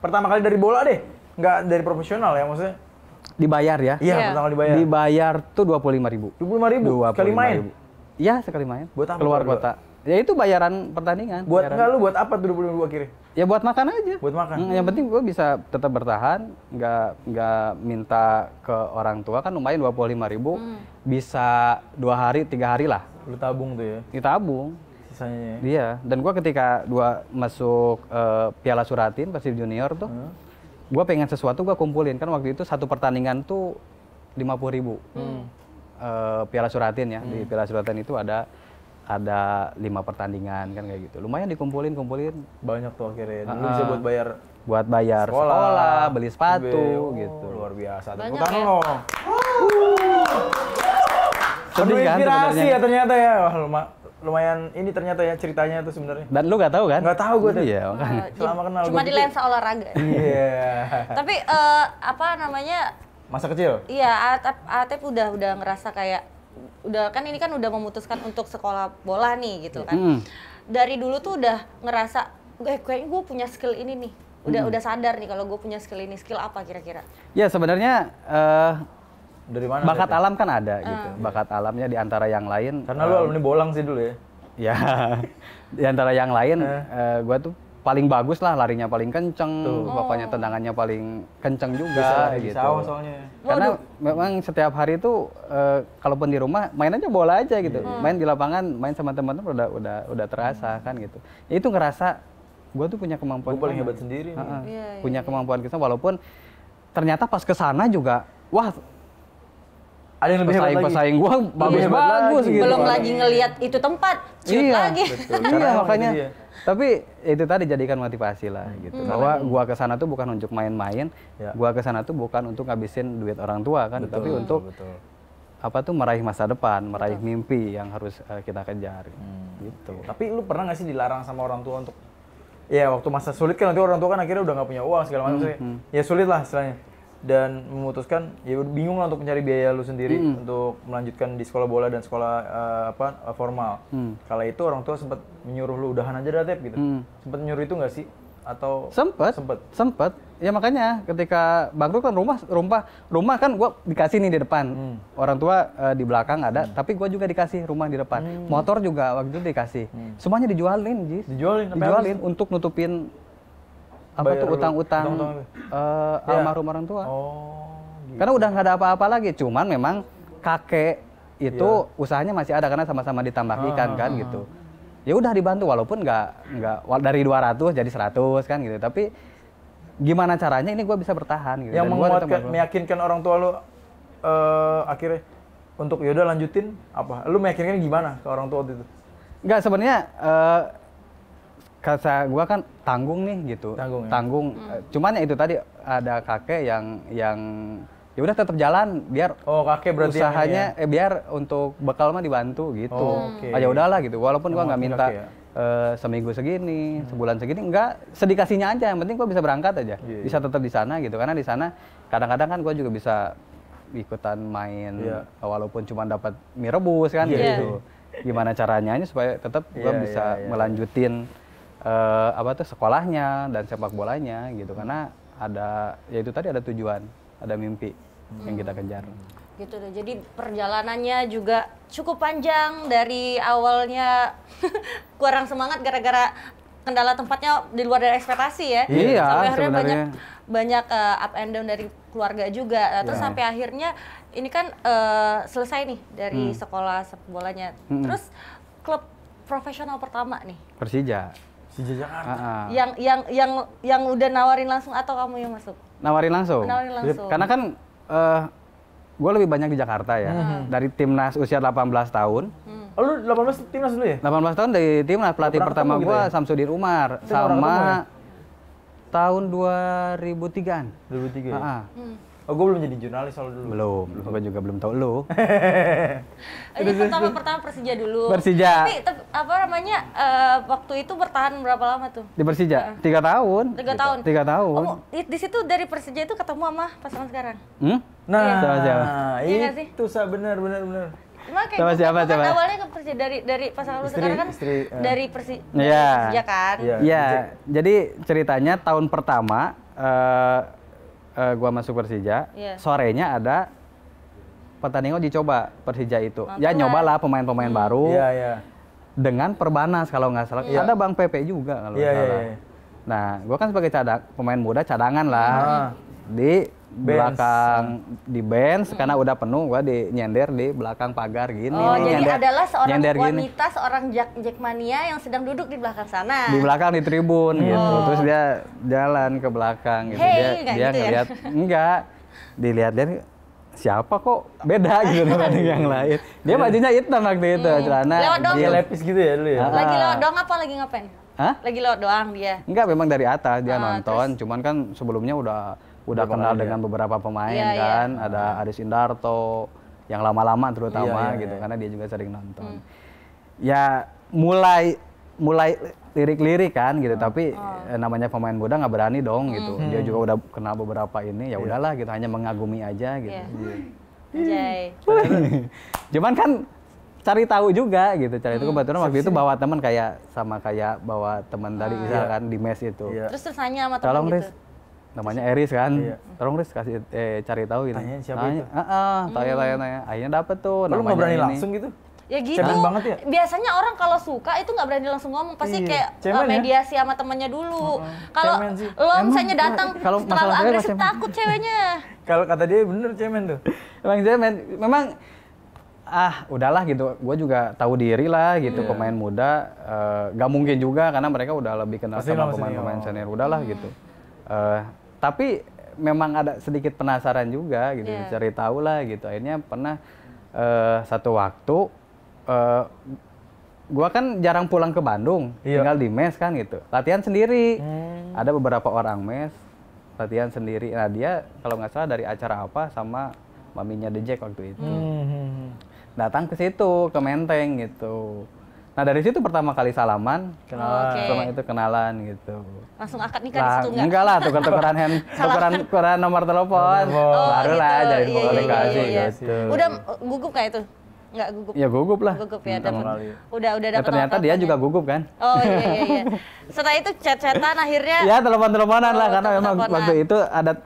Speaker 2: Pertama kali dari bola deh, nggak dari profesional ya maksudnya?
Speaker 1: Dibayar ya?
Speaker 2: Iya, pertama kali dibayar.
Speaker 1: Dibayar tuh 25.000.
Speaker 2: 25.000 sekali main?
Speaker 1: Iya, sekali main.
Speaker 2: Buat apa?
Speaker 1: Keluar kota. Ya itu bayaran pertandingan.
Speaker 2: Buat enggak lu buat apa tuh 25.000 akhirnya?
Speaker 1: Ya buat makan aja.
Speaker 2: Buat makan.
Speaker 1: Yang penting gue bisa tetap bertahan, nggak minta ke orang tua, kan lumayan 25.000, bisa 2 hari 3 hari lah.
Speaker 2: Lu tabung tuh ya?
Speaker 1: Ditabung.
Speaker 2: Sisanya ya?
Speaker 1: Iya. Dan gue ketika masuk Piala Suratin Persib Junior tuh, gue pengen sesuatu gue kumpulin, kan waktu itu satu pertandingan tuh 50.000. Piala Suratin ya, di Piala Suratin itu ada 5 pertandingan kan kayak gitu. Lumayan dikumpulin.
Speaker 2: Banyak tuh akhirnya. Dulu bisa buat bayar
Speaker 1: sekolah, beli sepatu gitu.
Speaker 2: Luar biasa.
Speaker 3: Banyak
Speaker 2: Tepuk tangan
Speaker 3: ya.
Speaker 2: loh.
Speaker 1: Sedih kan
Speaker 2: inspirasi
Speaker 1: sebenarnya.
Speaker 2: ya ternyata ya. Wah, lumayan ini ternyata ya ceritanya tuh sebenarnya.
Speaker 1: Dan lu gak tahu kan?
Speaker 2: Nggak tahu gue tuh.
Speaker 1: Iya, makanya.
Speaker 2: Selama kenal
Speaker 3: Cuma
Speaker 2: gua
Speaker 3: di
Speaker 2: pikir-
Speaker 3: lensa olahraga.
Speaker 2: Iya.
Speaker 3: Tapi apa namanya?
Speaker 2: Masa kecil?
Speaker 3: Iya, Atep udah ngerasa kayak kan ini kan udah memutuskan untuk sekolah bola nih gitu kan. Dari dulu tuh udah ngerasa kayaknya gue punya skill ini nih. Udah sadar nih kalau gue punya skill ini. Skill apa kira-kira?
Speaker 1: Ya sebenarnya
Speaker 2: Dari mana?
Speaker 1: bakat
Speaker 2: Tep?
Speaker 1: alam kan ada gitu. Bakat alamnya di antara yang lain.
Speaker 2: Karena lu alumni Bolang sih dulu ya.
Speaker 1: Ya, di antara yang lain gua tuh paling bagus lah, larinya paling kenceng, pokoknya tendangannya paling kenceng juga
Speaker 2: Bisa
Speaker 1: gitu.
Speaker 2: sawah soalnya.
Speaker 1: Karena memang setiap hari itu kalaupun di rumah main aja bola aja gitu. Main di lapangan, main sama teman-teman udah terasa kan gitu. Ya, itu ngerasa gua tuh punya kemampuan.
Speaker 2: Gue paling
Speaker 1: kesana.
Speaker 2: hebat sendiri nih.
Speaker 1: Punya kemampuan kesana, walaupun ternyata pas kesana juga wah
Speaker 2: Ada yang lebih hebat lagi.
Speaker 1: pesaing gua bagus
Speaker 2: lagi.
Speaker 1: gitu.
Speaker 3: Belum lagi ngelihat itu tempat, shoot lagi.
Speaker 2: Betul.
Speaker 1: Iya
Speaker 2: Karena
Speaker 1: makanya.
Speaker 2: emang gitu ya.
Speaker 1: Tapi itu tadi jadikan motivasi lah gitu. Bahwa gua ke sana tuh bukan untuk main-main, gua ke sana tuh bukan untuk ngabisin duit orang tua kan, tapi untuk apa tuh meraih masa depan, meraih mimpi yang harus kita kejar gitu.
Speaker 2: Tapi lu pernah nggak sih dilarang sama orang tua untuk ya waktu masa sulit kan, nanti orang tua kan akhirnya udah nggak punya uang segala macam sih. Ya sulit lah istilahnya. Dan memutuskan ya bingung lah untuk mencari biaya lu sendiri untuk melanjutkan di sekolah bola dan sekolah formal. Kala itu orang tua sempat menyuruh lu udahan aja dah Tep gitu. Sempat menyuruh itu nggak sih? Atau
Speaker 1: Sempet. Ya makanya ketika bangkrut kan rumah kan gua dikasih nih di depan. Orang tua di belakang ada, tapi gua juga dikasih rumah di depan. Motor juga waktu itu dikasih. Semuanya dijualin, Jis. Dijualin untuk nutupin apa
Speaker 2: bayar
Speaker 1: tuh utang-utang almarhum orang tua.
Speaker 2: gitu.
Speaker 1: Karena udah nggak ada apa-apa lagi. Cuman memang kakek itu usahanya masih ada karena sama-sama ditambah ikan kan gitu. Ya udah dibantu walaupun nggak dari 200 jadi 100 kan gitu. Tapi gimana caranya ini gue bisa bertahan gitu.
Speaker 2: Yang
Speaker 1: Dan gua tetap
Speaker 2: menguatkan, meyakinkan orang tua lu akhirnya untuk yaudah lanjutin apa? Lu meyakinkan gimana ke orang tua waktu itu?
Speaker 1: Nggak sebenarnya kata gue kan tanggung nih gitu.
Speaker 2: Tanggung,
Speaker 1: Cuman ya itu tadi ada kakek yang ya udah tetap jalan biar
Speaker 2: kakek berarti
Speaker 1: usahanya biar untuk bekal mah dibantu gitu. Ya udahlah gitu. Walaupun gua nggak minta seminggu segini, sebulan segini, enggak, sedikasinya aja. Yang penting gua bisa berangkat aja. Bisa tetap di sana gitu. Karena di sana kadang-kadang kan gua juga bisa ikutan main walaupun cuma dapat mie rebus kan gitu. Gimana caranya supaya tetap gua bisa melanjutin apa tuh sekolahnya dan sepak bolanya gitu. Karena ada ya itu tadi ada tujuan, ada mimpi yang kita kejar.
Speaker 3: Gitu deh. Jadi perjalanannya juga cukup panjang dari awalnya kurang semangat gara-gara kendala tempatnya di luar dari ekspektasi ya.
Speaker 1: Iya,
Speaker 3: sampai akhirnya
Speaker 1: sebenarnya.
Speaker 3: banyak up and down dari keluarga juga. Terus sampai akhirnya ini kan selesai nih dari sekolah sepak bolanya. Terus klub profesional pertama nih.
Speaker 1: Persija.
Speaker 2: Persija Jakarta.
Speaker 3: Yang udah nawarin langsung atau kamu yang masuk?
Speaker 1: Nawarin langsung. Karena kan gue lebih banyak di Jakarta ya. Dari timnas usia 18 tahun.
Speaker 2: Oh, lu 18 timnas dulu ya?
Speaker 1: 18 tahun dari timnas, pelatih pertama gue Samsudin Umar. Sama tahun 2003-an.
Speaker 2: 2003 ya? Oh, gue belum jadi jurnalis soal dulu.
Speaker 1: Belum, gue juga belum tahu lu.
Speaker 3: Ini pertama Persija dulu.
Speaker 1: Persija.
Speaker 3: Tapi apa namanya waktu itu bertahan berapa lama tuh?
Speaker 1: Di Persija 3 tahun.
Speaker 3: 3 tahun.
Speaker 1: 3 tahun.
Speaker 3: Oh, di situ dari Persija itu ketemu sama pasangan sekarang.
Speaker 2: Nah,
Speaker 1: Sama siapa?
Speaker 3: Iya nggak sih?
Speaker 2: itu benar.
Speaker 3: Cuma kayak
Speaker 1: Sama
Speaker 3: gitu
Speaker 1: siapa,
Speaker 3: kan
Speaker 1: coba?
Speaker 3: awalnya ke Persija dari pasangan lu sekarang kan dari Persija
Speaker 1: Iya.
Speaker 3: kan.
Speaker 1: Iya, jadi ceritanya tahun pertama gua masuk Persija, sorenya ada pertandingan dicoba Persija itu. Ya nyobalah pemain-pemain baru.
Speaker 2: Iya, iya.
Speaker 1: Dengan Perbanas kalau nggak salah. Ada Bang Pepe juga kalau nggak salah.
Speaker 2: Iya.
Speaker 1: Nah, gua kan sebagai pemain muda cadangan lah. Di belakang di bench karena udah penuh, gua nyender di belakang pagar gini.
Speaker 3: Oh, jadi adalah seorang
Speaker 1: gini.
Speaker 3: wanita, seorang Jackmania yang sedang duduk di belakang sana.
Speaker 1: Di belakang di tribun gitu. Terus dia jalan ke belakang gitu.
Speaker 3: Hey,
Speaker 1: dia ngeliat enggak. Dilihat-lihat siapa kok beda gitu dibanding yang lain. Dia bajunya hitam waktu itu, celana.
Speaker 3: Lewat doang
Speaker 2: Dia
Speaker 3: tuh?
Speaker 2: lepis gitu ya dulu ya.
Speaker 3: Lagi lewat doang apa lagi ngapain?
Speaker 1: Hah?
Speaker 3: Lagi lewat doang dia.
Speaker 1: Enggak, memang dari atas dia nonton. Cuman kan sebelumnya udah kenal dengan beberapa pemain kan. Ada Aris Indarto yang lama-lama terutama gitu karena dia juga sering nonton. Ya mulai lirik-lirik kan gitu, tapi namanya pemain muda nggak berani dong gitu. Dia juga udah kenal beberapa ini, ya udahlah gitu, hanya mengagumi aja gitu.
Speaker 3: Anjay.
Speaker 1: Cuman kan cari tahu juga gitu, cari tahu kebetulan waktu itu bawa teman kayak bawa teman dari Isal kan di mes itu.
Speaker 3: Terus nanya sama
Speaker 1: Tolong
Speaker 3: teman
Speaker 1: Riz,
Speaker 3: gitu.
Speaker 1: namanya Eris kan, tolong Riz kasih cari tahu gitu.
Speaker 2: Tanyain siapa itu?
Speaker 1: Tanya. Akhirnya dapet tuh.
Speaker 2: Lu nggak berani
Speaker 1: ini.
Speaker 2: langsung gitu?
Speaker 3: Ya gitu.
Speaker 2: Cemen banget ya?
Speaker 3: Biasanya orang kalau suka itu nggak berani langsung ngomong, pasti kayak
Speaker 2: Cemen ya?
Speaker 3: mediasi sama temennya dulu. Kalau
Speaker 2: Cemen sih.
Speaker 3: lo misalnya datang
Speaker 1: kalau
Speaker 3: terlalu
Speaker 1: masalah cewek
Speaker 3: agresif,
Speaker 1: pasti-
Speaker 3: takut ceweknya.
Speaker 2: Kalau kata dia bener cemen tuh.
Speaker 1: Emang cemen, memang udahlah gitu. Gue juga tahu diri lah gitu, pemain muda. Gak mungkin juga karena mereka udah lebih kenal
Speaker 2: Pasti
Speaker 1: sama
Speaker 2: sama
Speaker 1: pemain-pemain
Speaker 2: senior.
Speaker 1: senior. Udahlah gitu. Tapi memang ada sedikit penasaran juga gitu, cari tahu lah gitu. Akhirnya pernah satu waktu gua kan jarang pulang ke Bandung, tinggal di mes kan gitu. Latihan sendiri. Ada beberapa orang mes latihan sendiri. Nah, dia kalau nggak salah dari acara apa sama maminya The Jack waktu itu. Datang ke situ, ke Menteng gitu. Nah, dari situ pertama kali salaman, kenalan gitu.
Speaker 3: Langsung akad nikah di situ nggak?
Speaker 1: Enggak lah, tukeran nomor telepon. Barulah
Speaker 3: gitu.
Speaker 1: jadi komunikasi gitu.
Speaker 3: Udah gugup kayak itu? Nggak gugup?
Speaker 1: Ya gugup lah.
Speaker 3: Gugup ya,
Speaker 2: Pertama
Speaker 3: dapet.
Speaker 2: kali.
Speaker 3: Udah dapet
Speaker 1: Ternyata dia
Speaker 3: apa-apanya.
Speaker 1: juga gugup kan?
Speaker 3: Oh iya. Setelah itu chat-chatan akhirnya.
Speaker 1: Ya telepon-teleponan lah karena memang
Speaker 3: telepon-teleponan.
Speaker 1: waktu itu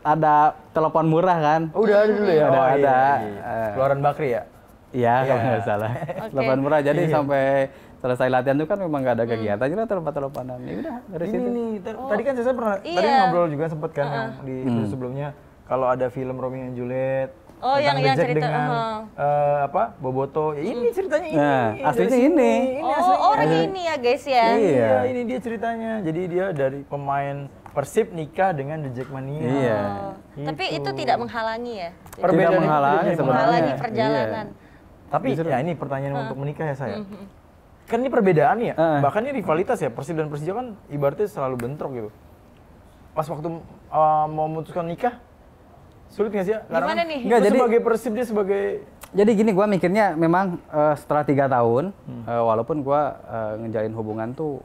Speaker 1: ada telepon murah kan.
Speaker 2: Udah ada dulu ya?
Speaker 1: Udah
Speaker 2: Oh,
Speaker 1: ada.
Speaker 2: iya. Keluaran Bakri ya?
Speaker 1: Iya, kalau nggak salah. Telepon murah. Jadi sampai selesai latihan itu kan memang nggak ada kegiatan, jadi telepon-teleponan. Ya udah dari situ.
Speaker 2: Ini nih, tadi kan saya pernah tadi ngobrol juga sempet kan yang di episode sebelumnya kalau ada film Romeo and Juliet.
Speaker 3: Oh,
Speaker 2: tentang
Speaker 3: yang
Speaker 2: The Jack
Speaker 3: cerita,
Speaker 2: dengan Boboto. Ya, ini ceritanya ini.
Speaker 1: Nah,
Speaker 2: dari
Speaker 1: aslinya
Speaker 2: sini.
Speaker 1: ini.
Speaker 3: Orang ini ya guys ya.
Speaker 2: Iya, ini dia ceritanya. Jadi dia dari pemain Persib nikah dengan The Jackmania.
Speaker 1: Iya.
Speaker 3: Tapi itu tidak menghalangi ya.
Speaker 1: Tidak
Speaker 2: Perbedaan itu
Speaker 1: menghalangi
Speaker 2: jadi
Speaker 1: sebenarnya.
Speaker 3: Menghalangi
Speaker 1: Iya.
Speaker 3: perjalanan.
Speaker 2: Tapi ya ini pertanyaan untuk menikah ya saya. Kan ini perbedaan ya, bahkan ini rivalitas ya. Persib dan Persija kan ibaratnya selalu bentrok gitu. Pas waktu mau memutuskan nikah, sulit nggak sih ya? Karena
Speaker 3: Gimana
Speaker 2: kan
Speaker 3: nih?
Speaker 1: Nggak,
Speaker 2: lu
Speaker 1: jadi-
Speaker 2: sebagai Persib dia sebagai
Speaker 1: Jadi gini, gue mikirnya memang setelah 3 tahun, walaupun gue ngejalin hubungan tuh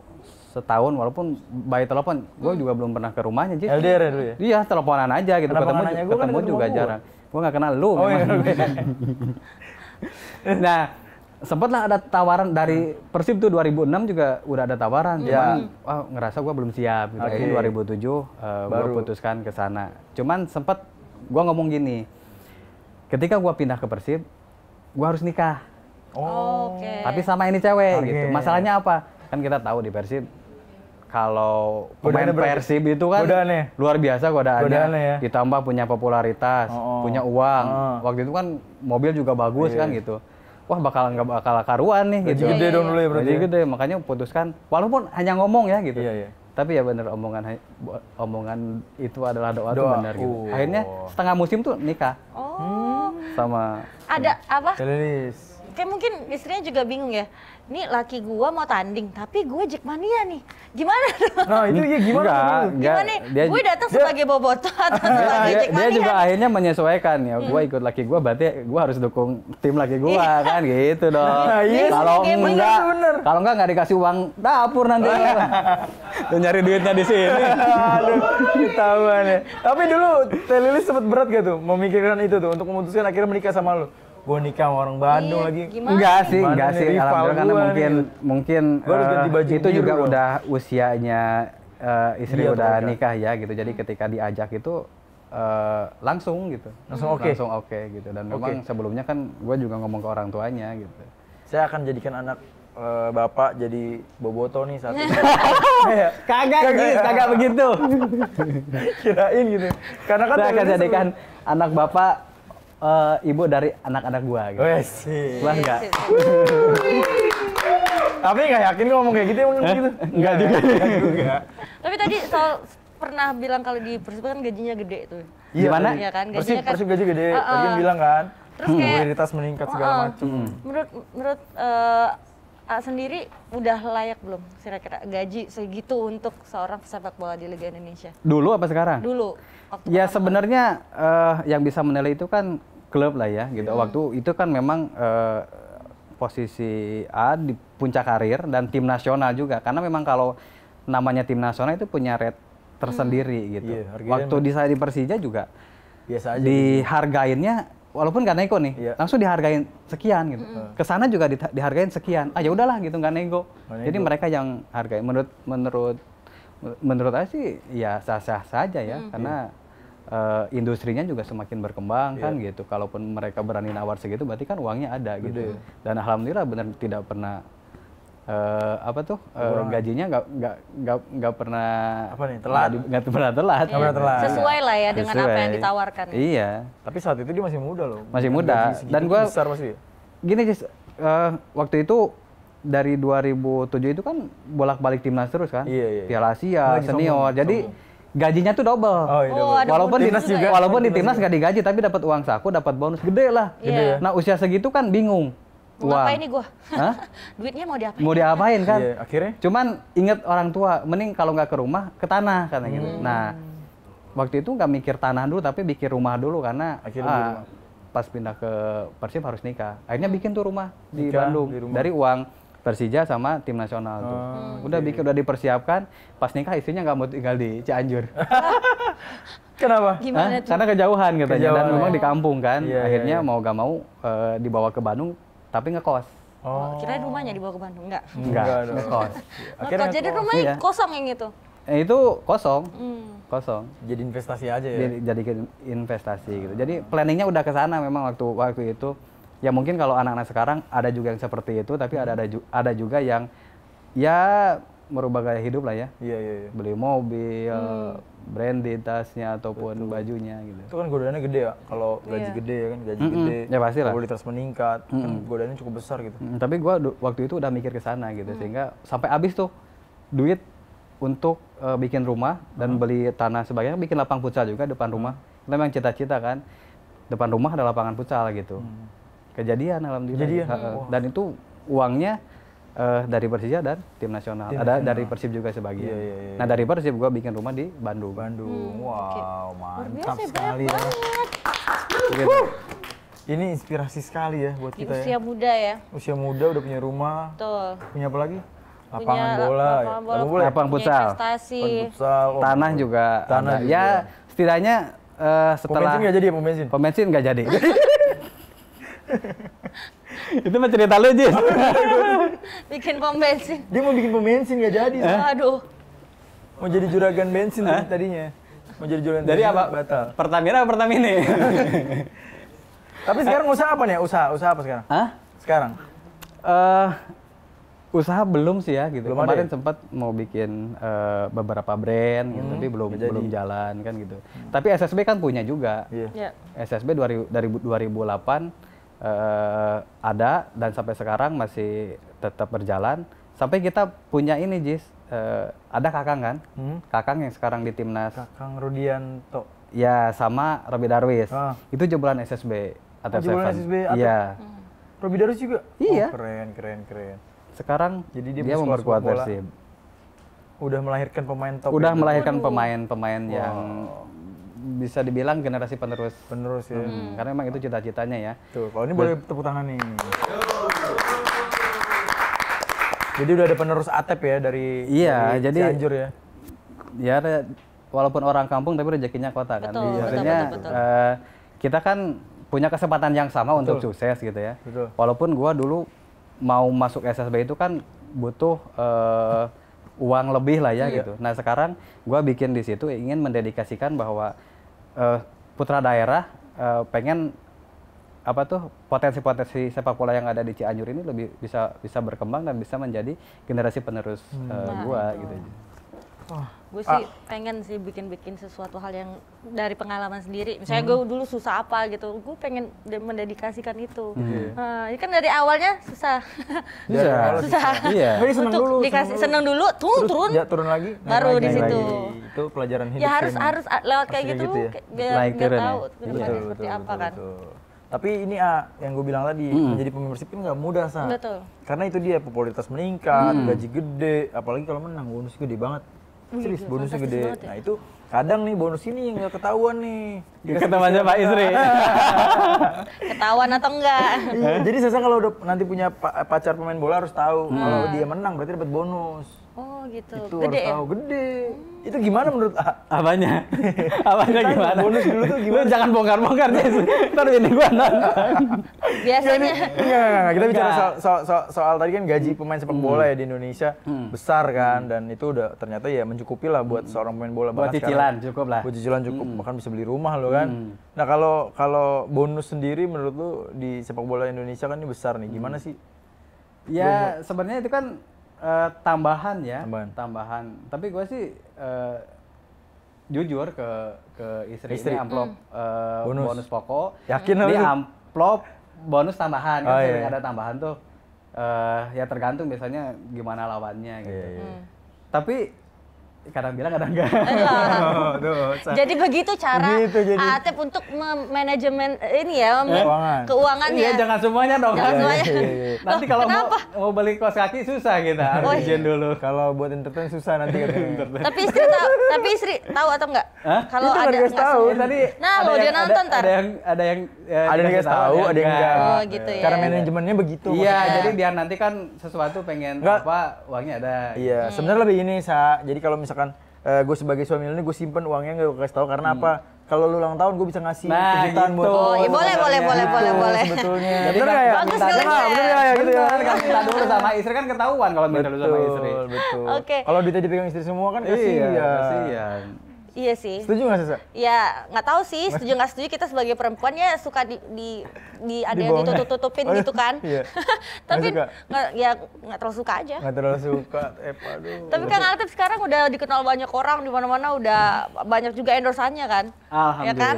Speaker 1: setahun, walaupun by telepon, gue juga belum pernah ke rumahnya. Jadi,
Speaker 2: LDR ya dulu ya?
Speaker 1: Iya, teleponan aja gitu.
Speaker 2: Kenapa nggak nanya? Gua kan
Speaker 1: Ketemu
Speaker 2: ada
Speaker 1: juga
Speaker 2: ketemu
Speaker 1: jarang. Gue nggak kenal lu.
Speaker 2: Oh iya.
Speaker 1: memang. Nah, sempatlah ada tawaran dari Persib tuh 2006 juga udah ada tawaran. Cuman ngerasa gue belum siap. Gitu. Akhirnya 2007 gue putuskan ke sana. Cuman sempet gue ngomong gini, ketika gue pindah ke Persib, gue harus nikah.
Speaker 3: Oke.
Speaker 1: Tapi sama ini cewek gitu. Masalahnya apa? Kan kita tahu di Persib kalau pemain
Speaker 2: Godaannya berarti-
Speaker 1: Persib itu kan
Speaker 2: godaannya.
Speaker 1: luar biasa godaannya.
Speaker 2: Godaannya ya.
Speaker 1: Ditambah punya popularitas, punya uang. Waktu itu kan mobil juga bagus kan gitu. Wah nggak bakal karuan nih gitu.
Speaker 2: gede dong dulu ya berarti.
Speaker 1: Gaji gede, makanya putuskan. Walaupun hanya ngomong ya gitu.
Speaker 2: Iya.
Speaker 1: Tapi ya bener omongan itu adalah doa tuh
Speaker 2: Doa.
Speaker 1: benar gitu. Akhirnya setengah musim tuh nikah
Speaker 3: Oh.
Speaker 1: sama
Speaker 3: Ada apa?
Speaker 2: Telelis.
Speaker 3: kayak mungkin istrinya juga bingung ya. Ini laki gua mau tanding, tapi gue Jackmania nih. Gimana dong?
Speaker 2: Nah itu ya gimana?
Speaker 3: Gimana nih? Gue datang sebagai bobotoh atau sebagai Jackmania?
Speaker 1: Dia juga akhirnya menyesuaikan ya. Gue ikut laki gue, berarti gue harus dukung tim laki gue kan gitu dong. Kalau enggak dikasih uang dapur nanti. Tuh nyari duitnya di sini.
Speaker 2: Aduh, ketahuan ya. Tapi dulu Teh Lilis sempet berat gak tuh memikirkan itu tuh untuk memutuskan akhirnya menikah sama lu? Gue nikah sama orang Bandung lagi.
Speaker 1: Enggak sih. Alhamdulillah karena mungkin itu juga udah usianya istri udah nikah ya gitu. Jadi ketika diajak itu langsung gitu. Langsung oke gitu. Dan memang sebelumnya kan gue juga ngomong ke orang tuanya gitu.
Speaker 2: Saya akan jadikan anak bapak jadi boboto nih saat ini.
Speaker 1: Kagak begitu.
Speaker 2: Kirain gitu. Karena kan
Speaker 1: saya akan jadikan anak bapak ibu dari anak-anak gua gitu.
Speaker 2: Wes.
Speaker 1: Wah enggak.
Speaker 2: Tapi nggak yakin ngomong kayak gitu emang gitu.
Speaker 1: Enggak juga.
Speaker 3: Tapi tadi soal pernah bilang kalau di Persib kan gajinya gede tuh.
Speaker 1: Gimana?
Speaker 3: Iya kan, gajinya kan.
Speaker 2: Persib gaji gede. Tadi kan bilang kan.
Speaker 3: Terus kayak
Speaker 2: mobilitas meningkat segala macam.
Speaker 3: Menurut sendiri udah layak belum kira-kira gaji segitu untuk seorang pesepak bola di Liga Indonesia?
Speaker 1: Dulu apa sekarang?
Speaker 3: Dulu.
Speaker 1: Ya sebenarnya yang bisa menilai itu kan klub lah ya gitu. Waktu itu kan memang posisi A di puncak karir dan tim nasional juga. Karena memang kalau namanya tim nasional itu punya rate tersendiri gitu. Waktu saya di Persija juga
Speaker 2: biasa aja.
Speaker 1: Dihargainnya walaupun nggak nego nih, langsung dihargain sekian gitu. Kesana juga dihargain sekian. Ah ya udahlah gitu, nggak nego. Jadi mereka yang hargai. Menurut saya sih ya sah-sah saja ya, karena industrinya juga semakin berkembang kan gitu. Kalaupun mereka berani nawar segitu, berarti kan uangnya ada gitu. Dan alhamdulillah benar tidak pernah gajinya nggak pernah
Speaker 2: telat.
Speaker 1: Nggak pernah telat.
Speaker 3: Sesuai lah ya dengan apa yang ditawarkan.
Speaker 1: Iya.
Speaker 2: Tapi saat itu dia masih muda loh.
Speaker 1: Masih muda. Dan gue gini Jis, waktu itu dari 2007 itu kan bolak-balik timnas terus kan. Piala Asia, senior. Jadi gajinya tuh double. Walaupun di timnas nggak digaji, tapi dapat uang saku, dapat bonus gede lah. Nah usia segitu kan bingung.
Speaker 3: Ngapain nih gua? Duitnya mau diapain?
Speaker 1: Mau diapain kan?
Speaker 2: Akhirnya?
Speaker 1: Cuman inget orang tua, mending kalau nggak ke rumah, ke tanah karena gitu. Nah, waktu itu nggak mikir tanah dulu, tapi bikin rumah dulu karena pas pindah ke Persib harus nikah. Akhirnya bikin tuh rumah di Bandung dari uang Persija sama tim nasional tuh. Udah dipersiapkan, pas nikah istrinya nggak mau tinggal di Cianjur.
Speaker 2: Kenapa?
Speaker 3: Gimana tuh?
Speaker 1: Karena kejauhan katanya dan memang di kampung kan. Akhirnya mau gak mau dibawa ke Bandung tapi ngekos.
Speaker 3: Kirain rumahnya dibawa ke Bandung, enggak?
Speaker 1: Enggak, ngekos.
Speaker 3: Jadi rumahnya kosong yang itu?
Speaker 1: Itu kosong. Kosong.
Speaker 2: Jadi investasi aja ya?
Speaker 1: Jadi investasi gitu. Jadi planningnya udah ke sana memang waktu itu. Ya mungkin kalau anak-anak sekarang ada juga yang seperti itu, tapi ada juga yang ya merubah gaya hidup lah ya.
Speaker 2: Iya.
Speaker 1: Beli mobil, branded tasnya ataupun bajunya gitu.
Speaker 2: Itu kan godaannya gede ya. Kalau gaji gede ya kan, gaji gede.
Speaker 1: Ya pasti lah.
Speaker 2: Kualitas meningkat, kan godaannya cukup besar gitu.
Speaker 1: Tapi gua waktu itu udah mikir ke sana gitu sehingga sampai habis tuh duit untuk bikin rumah dan beli tanah sebagainya, bikin lapang futsal juga depan rumah. Kita memang cita-cita kan. Depan rumah ada lapangan futsal gitu. Kejadian alhamdulillah. Dan itu uangnya dari Persija dan tim nasional. Ada dari Persib juga sebagian. Nah dari Persib gue bikin rumah di Bandung.
Speaker 2: Wow, mantap sekali ya. Ini inspirasi sekali ya buat kita ya.
Speaker 3: Usia muda ya.
Speaker 2: Usia muda udah punya rumah.
Speaker 3: Betul.
Speaker 2: Punya apa lagi? Lapangan bola.
Speaker 1: Lapangan futsal. Tanah juga. Ya setidaknya setelah.
Speaker 2: Pom bensin nggak jadi ya pom bensin?
Speaker 1: Pom bensin nggak jadi. Itu mah cerita lu, Jis.
Speaker 3: Bikin pom bensin.
Speaker 2: Dia mau bikin pom bensin nggak jadi.
Speaker 3: Aduh.
Speaker 2: Mau jadi juragan bensin tadinya. Mau jadi juragan
Speaker 1: bensin. Jadi apa?
Speaker 2: Batal.
Speaker 1: Pertamina apa Pertamina?
Speaker 2: Tapi sekarang usaha apa nih? Usaha apa sekarang? Sekarang?
Speaker 1: Usaha belum sih ya gitu. Kemarin
Speaker 2: ya?
Speaker 1: sempat mau bikin beberapa brand gitu, tapi belum jalan kan gitu. Tapi SSB kan punya juga. SSB dari 2008 ada dan sampai sekarang masih tetap berjalan. Sampai kita punya ini Jis, ada Kakang kan? Kakang yang sekarang di timnas.
Speaker 2: Kakang Rudianto.
Speaker 1: Ya sama Robi Darwis. Itu jebolan SSB.
Speaker 2: Jebolan SSB?
Speaker 1: Iya.
Speaker 2: Robi Darus juga?
Speaker 1: Iya.
Speaker 2: Oh, keren.
Speaker 1: Sekarang
Speaker 2: Jadi
Speaker 1: dia memperkuat Persib.
Speaker 2: Udah melahirkan pemain top.
Speaker 1: Udah melahirkan pemain-pemain yang bisa dibilang generasi penerus.
Speaker 2: Ya.
Speaker 1: Karena memang itu cita-citanya ya.
Speaker 2: Tuh, kalau ini boleh tepuk tangan nih. Jadi udah ada penerus Atep ya dari
Speaker 1: jadi
Speaker 2: Cianjur ya.
Speaker 1: Ya walaupun orang kampung tapi rezekinya kota kan.
Speaker 3: Betul,
Speaker 1: Artinya kita kan punya kesempatan yang sama untuk sukses gitu ya.
Speaker 2: Betul.
Speaker 1: Walaupun gua dulu mau masuk SSB itu kan butuh uang lebih lah ya gitu. Nah, sekarang gua bikin di situ ingin mendedikasikan bahwa putra daerah pengen potensi-potensi sepak bola yang ada di Cianjur ini lebih bisa berkembang dan bisa menjadi generasi penerus gua gitu.
Speaker 3: Gue sih pengen sih bikin sesuatu hal yang dari pengalaman sendiri. Misalnya gue dulu susah apa gitu, gue pengen mendedikasikan itu. Ini kan dari awalnya susah.
Speaker 1: Iya.
Speaker 2: Tapi seneng dulu.
Speaker 3: Dikasih seneng dulu, turun.
Speaker 2: Ya turun lagi.
Speaker 3: Baru di situ.
Speaker 2: Itu pelajaran hidup.
Speaker 3: Ya harus lewat kayak gitu
Speaker 2: ya?
Speaker 3: biar tahu kedepannya seperti apa kan.
Speaker 2: Tapi ini yang gue bilang tadi, menjadi pemain Persib kan nggak mudah, Sa.
Speaker 3: Betul.
Speaker 2: Karena itu dia popularitas meningkat, gaji gede, apalagi kalau menang bonus gede banget. Serius, bonusnya gede.
Speaker 3: Ya.
Speaker 2: Nah itu kadang nih bonus ini yang nggak ketahuan nih.
Speaker 1: Ketemu Pak Isri.
Speaker 3: Ketahuan atau enggak?
Speaker 2: Iya, jadi Sasa kalau udah nanti punya pacar pemain bola harus tahu kalau dia menang berarti dapat bonus.
Speaker 3: Oh gitu.
Speaker 2: Itu
Speaker 3: Gede
Speaker 2: harus
Speaker 3: ya?
Speaker 2: tahu, gede. Itu gimana menurut
Speaker 1: Apanya? Apanya gimana?
Speaker 2: Bonus dulu tuh gimana?
Speaker 1: Lu jangan bongkar-bongkar deh. Ntar ini gua nonton.
Speaker 3: Biasanya.
Speaker 2: Enggak. Kita bicara soal tadi kan gaji pemain sepak bola ya di Indonesia besar kan, dan itu udah ternyata ya mencukupi lah buat seorang pemain bola.
Speaker 1: Buat cicilan cukup lah.
Speaker 2: Buat cicilan cukup, bahkan bisa beli rumah lo kan. Nah kalau bonus sendiri menurut lu di sepak bola Indonesia kan ini besar nih, gimana sih?
Speaker 1: Ya sebenarnya itu kan tambahan ya.
Speaker 2: Tambahan.
Speaker 1: Tapi gue sih jujur ke istri ini amplop bonus pokok.
Speaker 2: Yakin
Speaker 1: ini
Speaker 2: lu?
Speaker 1: amplop bonus tambahan kan sering
Speaker 2: iya.
Speaker 1: ada tambahan tuh. Ya tergantung biasanya gimana lawannya gitu. Tapi kadang bilang kadang enggak.
Speaker 3: Jadi begitu cara Atep untuk manajemen ini ya, keuangannya.
Speaker 1: Iya, jangan semuanya dong.
Speaker 3: Jangan semuanya.
Speaker 1: Nanti kalau mau beli kaos kaki susah kita, harus izin dulu.
Speaker 2: Kalau buat entertain susah nanti katanya.
Speaker 3: Tapi istri tahu atau enggak? Kalau ada enggak
Speaker 2: tahu
Speaker 1: tadi.
Speaker 3: Nah, lo dia nonton ntar.
Speaker 1: Ada yang
Speaker 2: dikasih tahu, ada yang enggak.
Speaker 3: Oh, gitu ya.
Speaker 2: Cara manajemennya begitu.
Speaker 1: Iya, jadi biar nanti kan sesuatu pengen apa uangnya ada.
Speaker 2: Iya, sebenarnya lebih ini, Sa. Jadi kalau misalkan gue sebagai suami lu nih, gue simpen uangnya nggak gue kasih tahu karena apa? Kalau lu ulang tahun gue bisa ngasih kejutan buat.
Speaker 3: Oh, iya boleh.
Speaker 2: Sebetulnya.
Speaker 1: Jadi
Speaker 2: bener nggak ya?
Speaker 3: Bagus
Speaker 2: Bener nggak ya gitu ya?
Speaker 1: Kan minta dulu sama istri kan ketahuan kalau minta dulu sama istri.
Speaker 2: Betul.
Speaker 3: Oke.
Speaker 2: Kalau duitnya dipegang istri semua kan kasihan.
Speaker 3: Iya sih.
Speaker 2: Setuju nggak, Sasa?
Speaker 3: Ya nggak tahu sih, setuju nggak setuju, kita sebagai perempuan ya suka di ada yang ditutup-tutupin gitu kan.
Speaker 2: Iya.
Speaker 3: Tapi nggak terlalu suka aja.
Speaker 2: Nggak terlalu suka. Aduh.
Speaker 3: Tapi kan Atep sekarang udah dikenal banyak orang di mana-mana, udah banyak juga endorsannya kan.
Speaker 1: Alhamdulillah.
Speaker 3: Ya kan?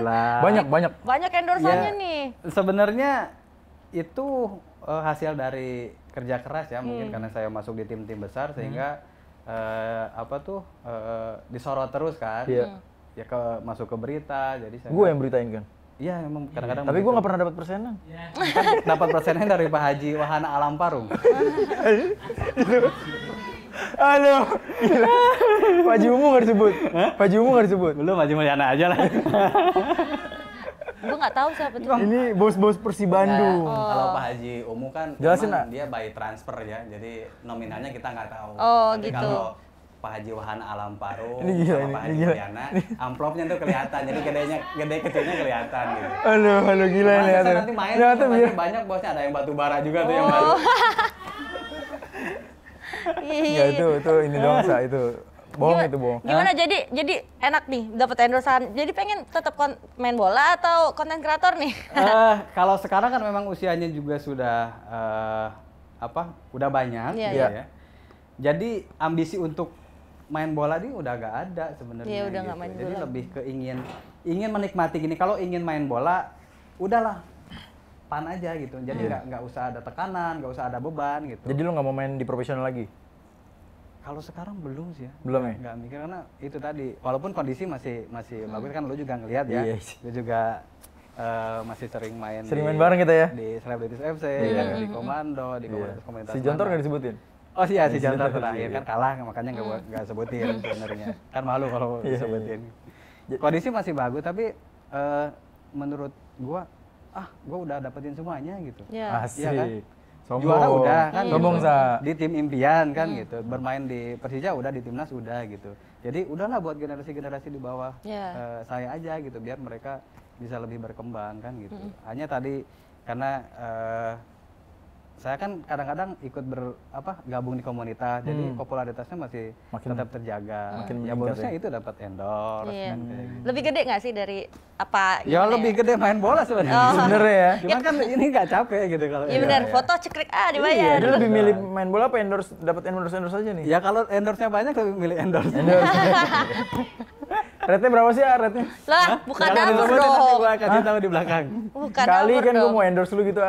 Speaker 2: Banyak.
Speaker 3: Banyak endorsannya nih.
Speaker 1: Sebenarnya itu hasil dari kerja keras ya, mungkin karena saya masuk di tim-tim besar sehingga disorot terus kan.
Speaker 2: Iya.
Speaker 1: Ya masuk ke berita, jadi saya
Speaker 2: Gue yang beritain kan.
Speaker 1: Iya, emang kadang-kadang.
Speaker 2: Tapi gue nggak pernah dapat persenan.
Speaker 1: Kan dapat persennya dari Pak Haji Wahana Alam Parung.
Speaker 2: Aduh, gila. Pak Haji Umu nggak disebut. Pak Haji Umu nggak disebut.
Speaker 1: Belum, Haji Wahana aja lah.
Speaker 3: Gue nggak tahu siapa tuh.
Speaker 2: Ini bos-bos Persib Bandung.
Speaker 1: Kalau Pak Haji Umu kan
Speaker 2: jelasin,
Speaker 1: dia by transfer ya, jadi nominalnya kita nggak tahu.
Speaker 3: Oh,
Speaker 1: tapi
Speaker 3: gitu.
Speaker 1: Kalau Pak Haji Wahana Alam Parung
Speaker 2: Ini gila,
Speaker 1: sama Pak Haji Wahana, amplopnya tuh kelihatan, jadi gede kecilnya kelihatan gitu.
Speaker 2: Aduh gila
Speaker 1: Masa
Speaker 2: nih.
Speaker 1: saya nanti main banyak bosnya, ada yang batu bara juga tuh yang baru.
Speaker 2: Ya itu ini doang, Sa, itu. Bohong itu bohong.
Speaker 3: Gimana jadi enak nih dapat endorsan. Jadi pengen tetap main bola atau konten kreator nih?
Speaker 1: Kalau sekarang kan memang usianya juga sudah udah banyak gitu ya. Jadi ambisi untuk main bola ini udah gak ada sebenarnya.
Speaker 3: Iya, udah
Speaker 1: gitu.
Speaker 3: gak main
Speaker 1: Jadi
Speaker 3: bola.
Speaker 1: lebih ke ingin menikmati gini. Kalau ingin main bola, udahlah pan aja gitu. Jadi nggak usah ada tekanan, nggak usah ada beban gitu.
Speaker 2: Jadi lu nggak mau main di profesional lagi?
Speaker 1: Kalau sekarang belum sih ya.
Speaker 2: Belum ya?
Speaker 1: Nggak mikir karena itu tadi. Walaupun kondisi masih bagus kan, lu juga ngelihat ya.
Speaker 2: Iya.
Speaker 1: Lu juga masih sering main
Speaker 2: bareng kita ya
Speaker 1: di Selebritis FC, di Komando, di komunitas.
Speaker 2: Si Jontor nggak disebutin?
Speaker 1: Oh iya, si Jontor terakhir kan kalah, makanya nggak sebutin sebenarnya. Kan malu kalau disebutin. Kondisi masih bagus, tapi menurut gua, gua udah dapetin semuanya gitu.
Speaker 2: Asik.
Speaker 1: Iya kan?
Speaker 2: Sombong.
Speaker 1: Juara udah kan,
Speaker 2: sombong Sa.
Speaker 1: di tim impian kan gitu, bermain di Persija udah, di timnas udah gitu. Jadi udahlah buat generasi-generasi di bawah saya aja gitu, biar mereka bisa lebih berkembang kan gitu. Hanya tadi karena saya kan kadang-kadang ikut gabung di komunitas, jadi popularitasnya masih tetap terjaga. Ya bonusnya itu dapat endorse kan kayak gitu.
Speaker 3: Lebih gede nggak sih dari apa?
Speaker 1: Ya lebih gede main bola sebenarnya.
Speaker 2: Sebenernya ya.
Speaker 1: Cuman kan ini nggak capek gitu kalau.
Speaker 3: Iya benar, foto cekrek dibayar.
Speaker 2: Dia lebih milih main bola apa endorse, dapat endorse aja nih?
Speaker 1: Ya kalau endorse-nya banyak lebih milih endorse.
Speaker 2: Rate-nya berapa sih ya rate-nya?
Speaker 3: Lah, bukan
Speaker 1: Kalau
Speaker 3: dapur
Speaker 1: disebutin nanti
Speaker 3: dong.
Speaker 1: gua kasih tahu di belakang.
Speaker 3: Bukan
Speaker 2: Kali
Speaker 3: dapur
Speaker 2: kan gue
Speaker 3: dong.
Speaker 2: mau endorse lu gitu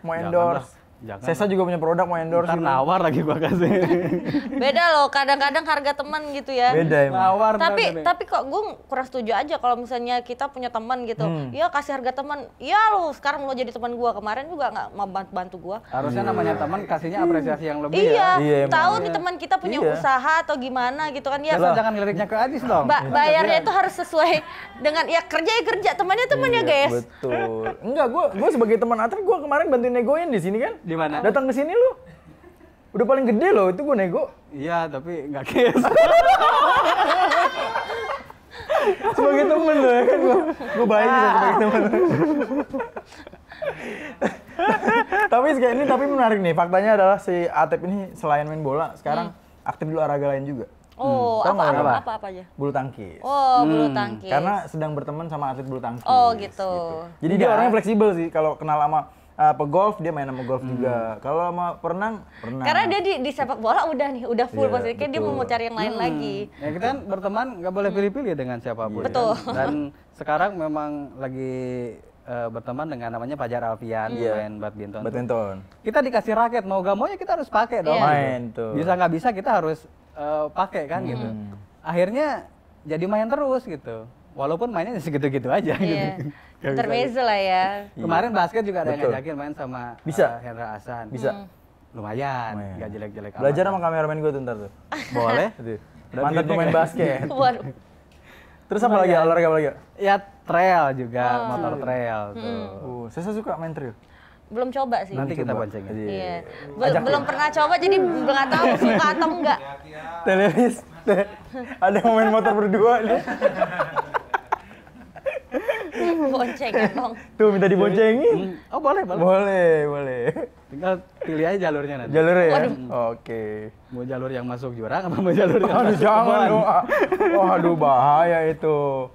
Speaker 2: mau endorse.
Speaker 1: Jangan.
Speaker 2: Sesa juga punya produk mau endorse.
Speaker 1: Ntar nawar lagi gua kasih.
Speaker 3: Beda loh, kadang-kadang harga teman gitu ya.
Speaker 2: Beda emang.
Speaker 1: Nawar.
Speaker 3: Tapi kok gue kurang setuju aja kalau misalnya kita punya teman gitu. Ya kasih harga teman. Ya lo sekarang lo jadi teman gua, kemarin juga nggak mau bantu gua.
Speaker 1: Harusnya namanya teman kasihnya apresiasi yang lebih
Speaker 3: Iya,
Speaker 1: ya.
Speaker 3: tahu nih teman kita punya usaha atau gimana gitu kan ya.
Speaker 1: Jangan liriknya ke Adis dong.
Speaker 3: Bayarnya itu harus sesuai dengan ya kerja, temannya ya guys.
Speaker 2: Betul. Enggak, gue sebagai teman atlet gue kemarin bantuin negoin di sini kan.
Speaker 1: Di mana?
Speaker 2: Datang ke sini lu. Udah paling gede loh itu gue nego.
Speaker 1: Iya, tapi nggak case.
Speaker 2: Sebagai temen loh ya kan gue baik sebagai temen. Tapi menarik nih, faktanya adalah si Atep ini selain main bola sekarang aktif di olahraga lain juga.
Speaker 3: Oh, apa aja?
Speaker 2: Bulu tangkis.
Speaker 3: Oh, bulu tangkis.
Speaker 2: Karena sedang berteman sama atlet bulu tangkis.
Speaker 3: Oh, gitu.
Speaker 2: Jadi dia orangnya fleksibel sih. Kalau kenal sama pegolf, dia main sama golf juga. Kalau sama perenang.
Speaker 3: Karena dia di sepak bola udah full pasti. Kayak dia mau cari yang lain lagi.
Speaker 1: Ya kita kan berteman nggak boleh pilih-pilih dengan siapapun.
Speaker 3: Betul.
Speaker 1: Kan? Dan sekarang memang lagi berteman dengan namanya Fajar Alfian, main badminton. Kita dikasih raket, mau gak mau ya kita harus pakai dong.
Speaker 2: Main tuh.
Speaker 1: Bisa nggak bisa kita harus pakai kan gitu. Akhirnya jadi main terus gitu. Walaupun mainnya segitu-gitu aja gitu.
Speaker 3: Intermezzo lah ya.
Speaker 1: Kemarin basket juga ada yang ngajakin main sama Hendra Hasan.
Speaker 2: Bisa.
Speaker 1: Lumayan, nggak jelek-jelek amat.
Speaker 2: Belajar sama kameramen gue tuh ntar tuh.
Speaker 1: Boleh.
Speaker 2: Mantan pemain basket.
Speaker 3: Waduh.
Speaker 2: Terus apa lagi olahraga apa lagi?
Speaker 1: Ya trail juga, motor trail tuh.
Speaker 2: Saya suka main trail.
Speaker 3: Belum coba sih.
Speaker 1: Nanti kita boncengin.
Speaker 3: Iya. Belum pernah coba jadi nggak tahu suka atau enggak.
Speaker 2: Televis. Ada yang main motor berdua nih.
Speaker 3: Boncengin dong.
Speaker 2: Tuh minta diboncengin.
Speaker 1: Oh boleh.
Speaker 2: Boleh.
Speaker 1: Tinggal pilih aja jalurnya nanti.
Speaker 2: Jalurnya ya? Oke.
Speaker 1: Mau jalur yang masuk jurang apa mau jalur yang
Speaker 2: Aduh jangan dong. Aduh bahaya itu.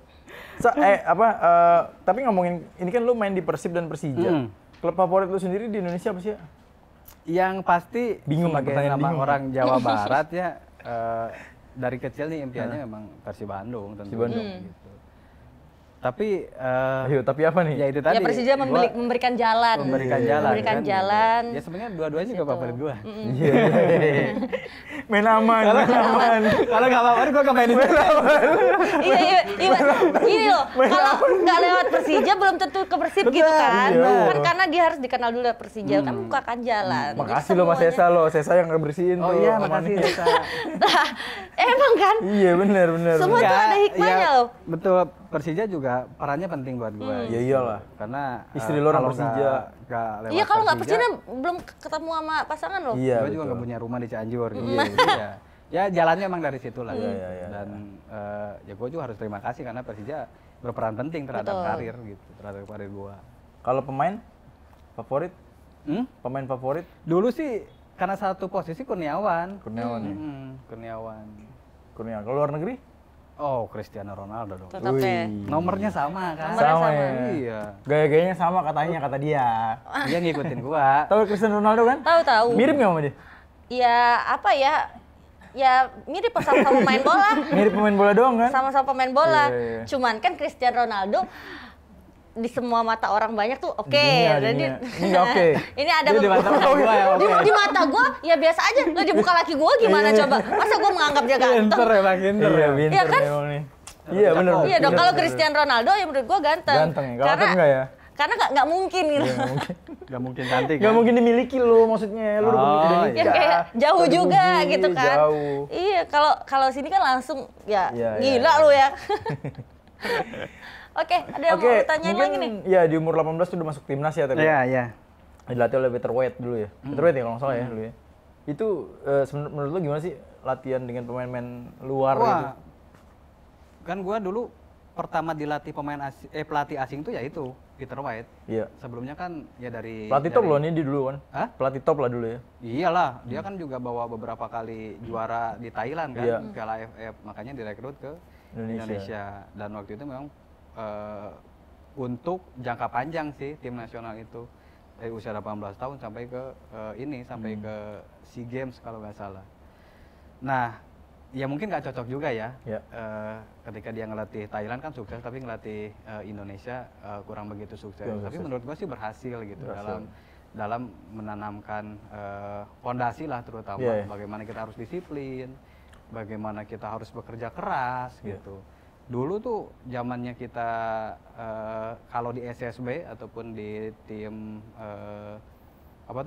Speaker 2: Tapi ngomongin ini kan lu main di Persib dan Persija. Klub favorit lu sendiri di Indonesia apa sih?
Speaker 1: Yang pasti
Speaker 2: bingung
Speaker 1: sebagai nama orang Jawa Barat ya, dari kecil nih impiannya memang Persib Bandung tentunya. Gitu. Tapi
Speaker 2: tapi apa nih?
Speaker 1: Ya itu tadi.
Speaker 3: Ya Persija memberikan jalan.
Speaker 1: Memberikan jalan. Ya sebenarnya dua-duanya juga favorit gua.
Speaker 2: Iya. Main aman.
Speaker 1: Kalau nggak favorit gua main di sana.
Speaker 3: Iya. Gini loh, kalau nggak lewat Persija belum tentu ke Persib gitu kan. Kan karena dia harus dikenal dulu lewat Persija, kan bukakan jalan.
Speaker 2: Makasih lo Mas Sesa lo, Sesa yang ngebersihin
Speaker 1: tuh. Oh iya, makasih Sesa.
Speaker 3: Emang kan?
Speaker 2: Iya benar.
Speaker 3: Semua tuh ada hikmahnya loh.
Speaker 1: Betul, Persija juga perannya penting buat gua.
Speaker 2: Ya iyalah.
Speaker 1: Karena
Speaker 2: istri lo orang Persija.
Speaker 3: Iya kalau nggak Persija belum ketemu sama pasangan lo.
Speaker 1: Iya. Gua juga nggak punya rumah di Cianjur. Ya jalannya emang dari situ lah. Dan ya gua juga harus terima kasih karena Persija berperan penting terhadap karir gitu, terhadap karir gua.
Speaker 2: Kalau pemain favorit? Pemain favorit?
Speaker 1: Dulu sih karena satu posisi Kurniawan.
Speaker 2: Kurniawan. Kalau luar negeri?
Speaker 1: Oh, Cristiano Ronaldo dong.
Speaker 3: Tetap ya.
Speaker 1: Nomornya sama kan?
Speaker 2: Sama ya.
Speaker 1: Iya.
Speaker 2: Gaya-gayanya sama katanya, kata dia.
Speaker 1: Dia ngikutin gua.
Speaker 2: Tahu Cristiano Ronaldo kan?
Speaker 3: Tahu.
Speaker 2: Mirip nggak sama dia?
Speaker 3: Ya apa ya? Ya mirip sama pemain bola.
Speaker 2: Mirip pemain bola doang kan?
Speaker 3: Sama-sama pemain bola.
Speaker 2: Iya.
Speaker 3: Cuman kan Cristiano Ronaldo di semua mata orang banyak tuh oke.
Speaker 2: Ini nggak oke.
Speaker 3: Ini ada
Speaker 1: di mata gua ya oke.
Speaker 3: Di mata gua ya biasa aja. Lah dibuka laki gua gimana coba? Masa gua menganggap dia ganteng?
Speaker 1: Pinter ya, Bang.
Speaker 2: Iya, pinter
Speaker 3: kan?
Speaker 2: memang nih. Iya benar.
Speaker 3: Iya dong, kalau Cristiano Ronaldo ya menurut gua ganteng.
Speaker 2: Ganteng ya, kalau Atep enggak ya?
Speaker 3: Karena nggak mungkin gitu.
Speaker 2: Iya, mungkin.
Speaker 1: Nggak mungkin cantik.
Speaker 2: Nggak
Speaker 1: kan?
Speaker 2: mungkin dimiliki lo maksudnya. Lu udah nikah.
Speaker 3: Ya kayak jauh juga gitu kan.
Speaker 2: Jauh.
Speaker 3: Iya, kalau sini kan langsung ya
Speaker 2: Iya,
Speaker 3: gila
Speaker 2: iya.
Speaker 3: lu ya. Oke, ada yang mau ditanyain lagi nih?
Speaker 2: Ya di umur 18 tuh udah masuk timnas ya tapi.
Speaker 1: Iya, iya.
Speaker 2: Dilatih oleh Peter White dulu ya. Peter White ya kalau nggak salah ya dulu ya. Itu menurut lo gimana sih latihan dengan pemain-pemain luar
Speaker 1: Wah,
Speaker 2: gitu?
Speaker 1: kan gua dulu pertama dilatih pelatih asing tuh ya itu Peter White.
Speaker 2: Iya.
Speaker 1: Sebelumnya kan ya dari
Speaker 2: Pelatih top loh ini di dulu kan?
Speaker 1: Hah?
Speaker 2: Pelatih top lah dulu ya.
Speaker 1: Iyalah, dia kan juga bawa beberapa kali juara di Thailand kan,
Speaker 2: Iya.
Speaker 1: Piala AFF, makanya direkrut ke Indonesia. Dan waktu itu memang untuk jangka panjang sih tim nasional itu dari usia 18 tahun sampai ke sampai ke SEA Games kalau nggak salah. Nah, ya mungkin nggak cocok juga ya.
Speaker 2: Iya.
Speaker 1: Ketika dia ngelatih Thailand kan sukses, tapi ngelatih Indonesia kurang begitu sukses.
Speaker 2: Kurang
Speaker 1: Tapi
Speaker 2: sukses.
Speaker 1: menurut gua sih berhasil gitu
Speaker 2: Berhasil.
Speaker 1: dalam menanamkan fondasi lah terutama
Speaker 2: Iya, iya.
Speaker 1: bagaimana kita harus disiplin, bagaimana kita harus bekerja keras
Speaker 2: Iya.
Speaker 1: gitu. Dulu tuh zamannya kita kalau di SSB ataupun di tim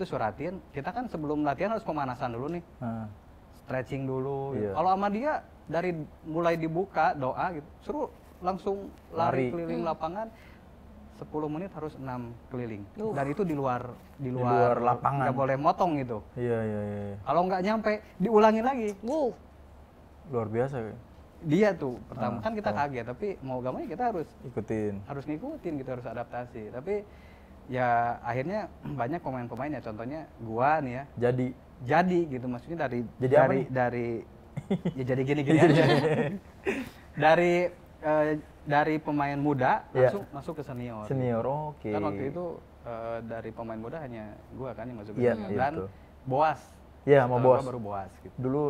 Speaker 1: Suratin, kita kan sebelum latihan harus pemanasan dulu nih.
Speaker 2: Nah,
Speaker 1: Stretching dulu.
Speaker 2: Iya.
Speaker 1: Kalau sama dia dari mulai dibuka doa gitu, suruh langsung lari
Speaker 2: Lari.
Speaker 1: keliling lapangan 10 menit harus 6 keliling.
Speaker 3: Uh.
Speaker 1: Dan itu di luar
Speaker 2: luar lapangan.
Speaker 1: Nggak boleh motong gitu.
Speaker 2: iya iya iya.
Speaker 1: Kalau nggak nyampe diulangin lagi.
Speaker 2: Luar biasa ya.
Speaker 1: Dia tuh pertama kan kita kaget, tapi mau gak mau ya kita harus
Speaker 2: Ikutin.
Speaker 1: ngikutin gitu, harus adaptasi. Tapi ya akhirnya banyak pemain-pemain ya, contohnya gua nih ya. Jadi gitu, maksudnya
Speaker 2: Jadi apa nih?
Speaker 1: ya jadi gini-gini aja. dari pemain muda
Speaker 2: Iya.
Speaker 1: langsung masuk ke senior.
Speaker 2: Senior, oke.
Speaker 1: Kan waktu itu dari pemain muda hanya gua kan yang masuk ke
Speaker 2: Iya,
Speaker 1: senior
Speaker 2: iya,
Speaker 1: dan
Speaker 2: betul.
Speaker 1: Boas.
Speaker 2: Iya, sama
Speaker 1: Setelah
Speaker 2: Boas.
Speaker 1: gua baru Boas gitu.
Speaker 2: Dulu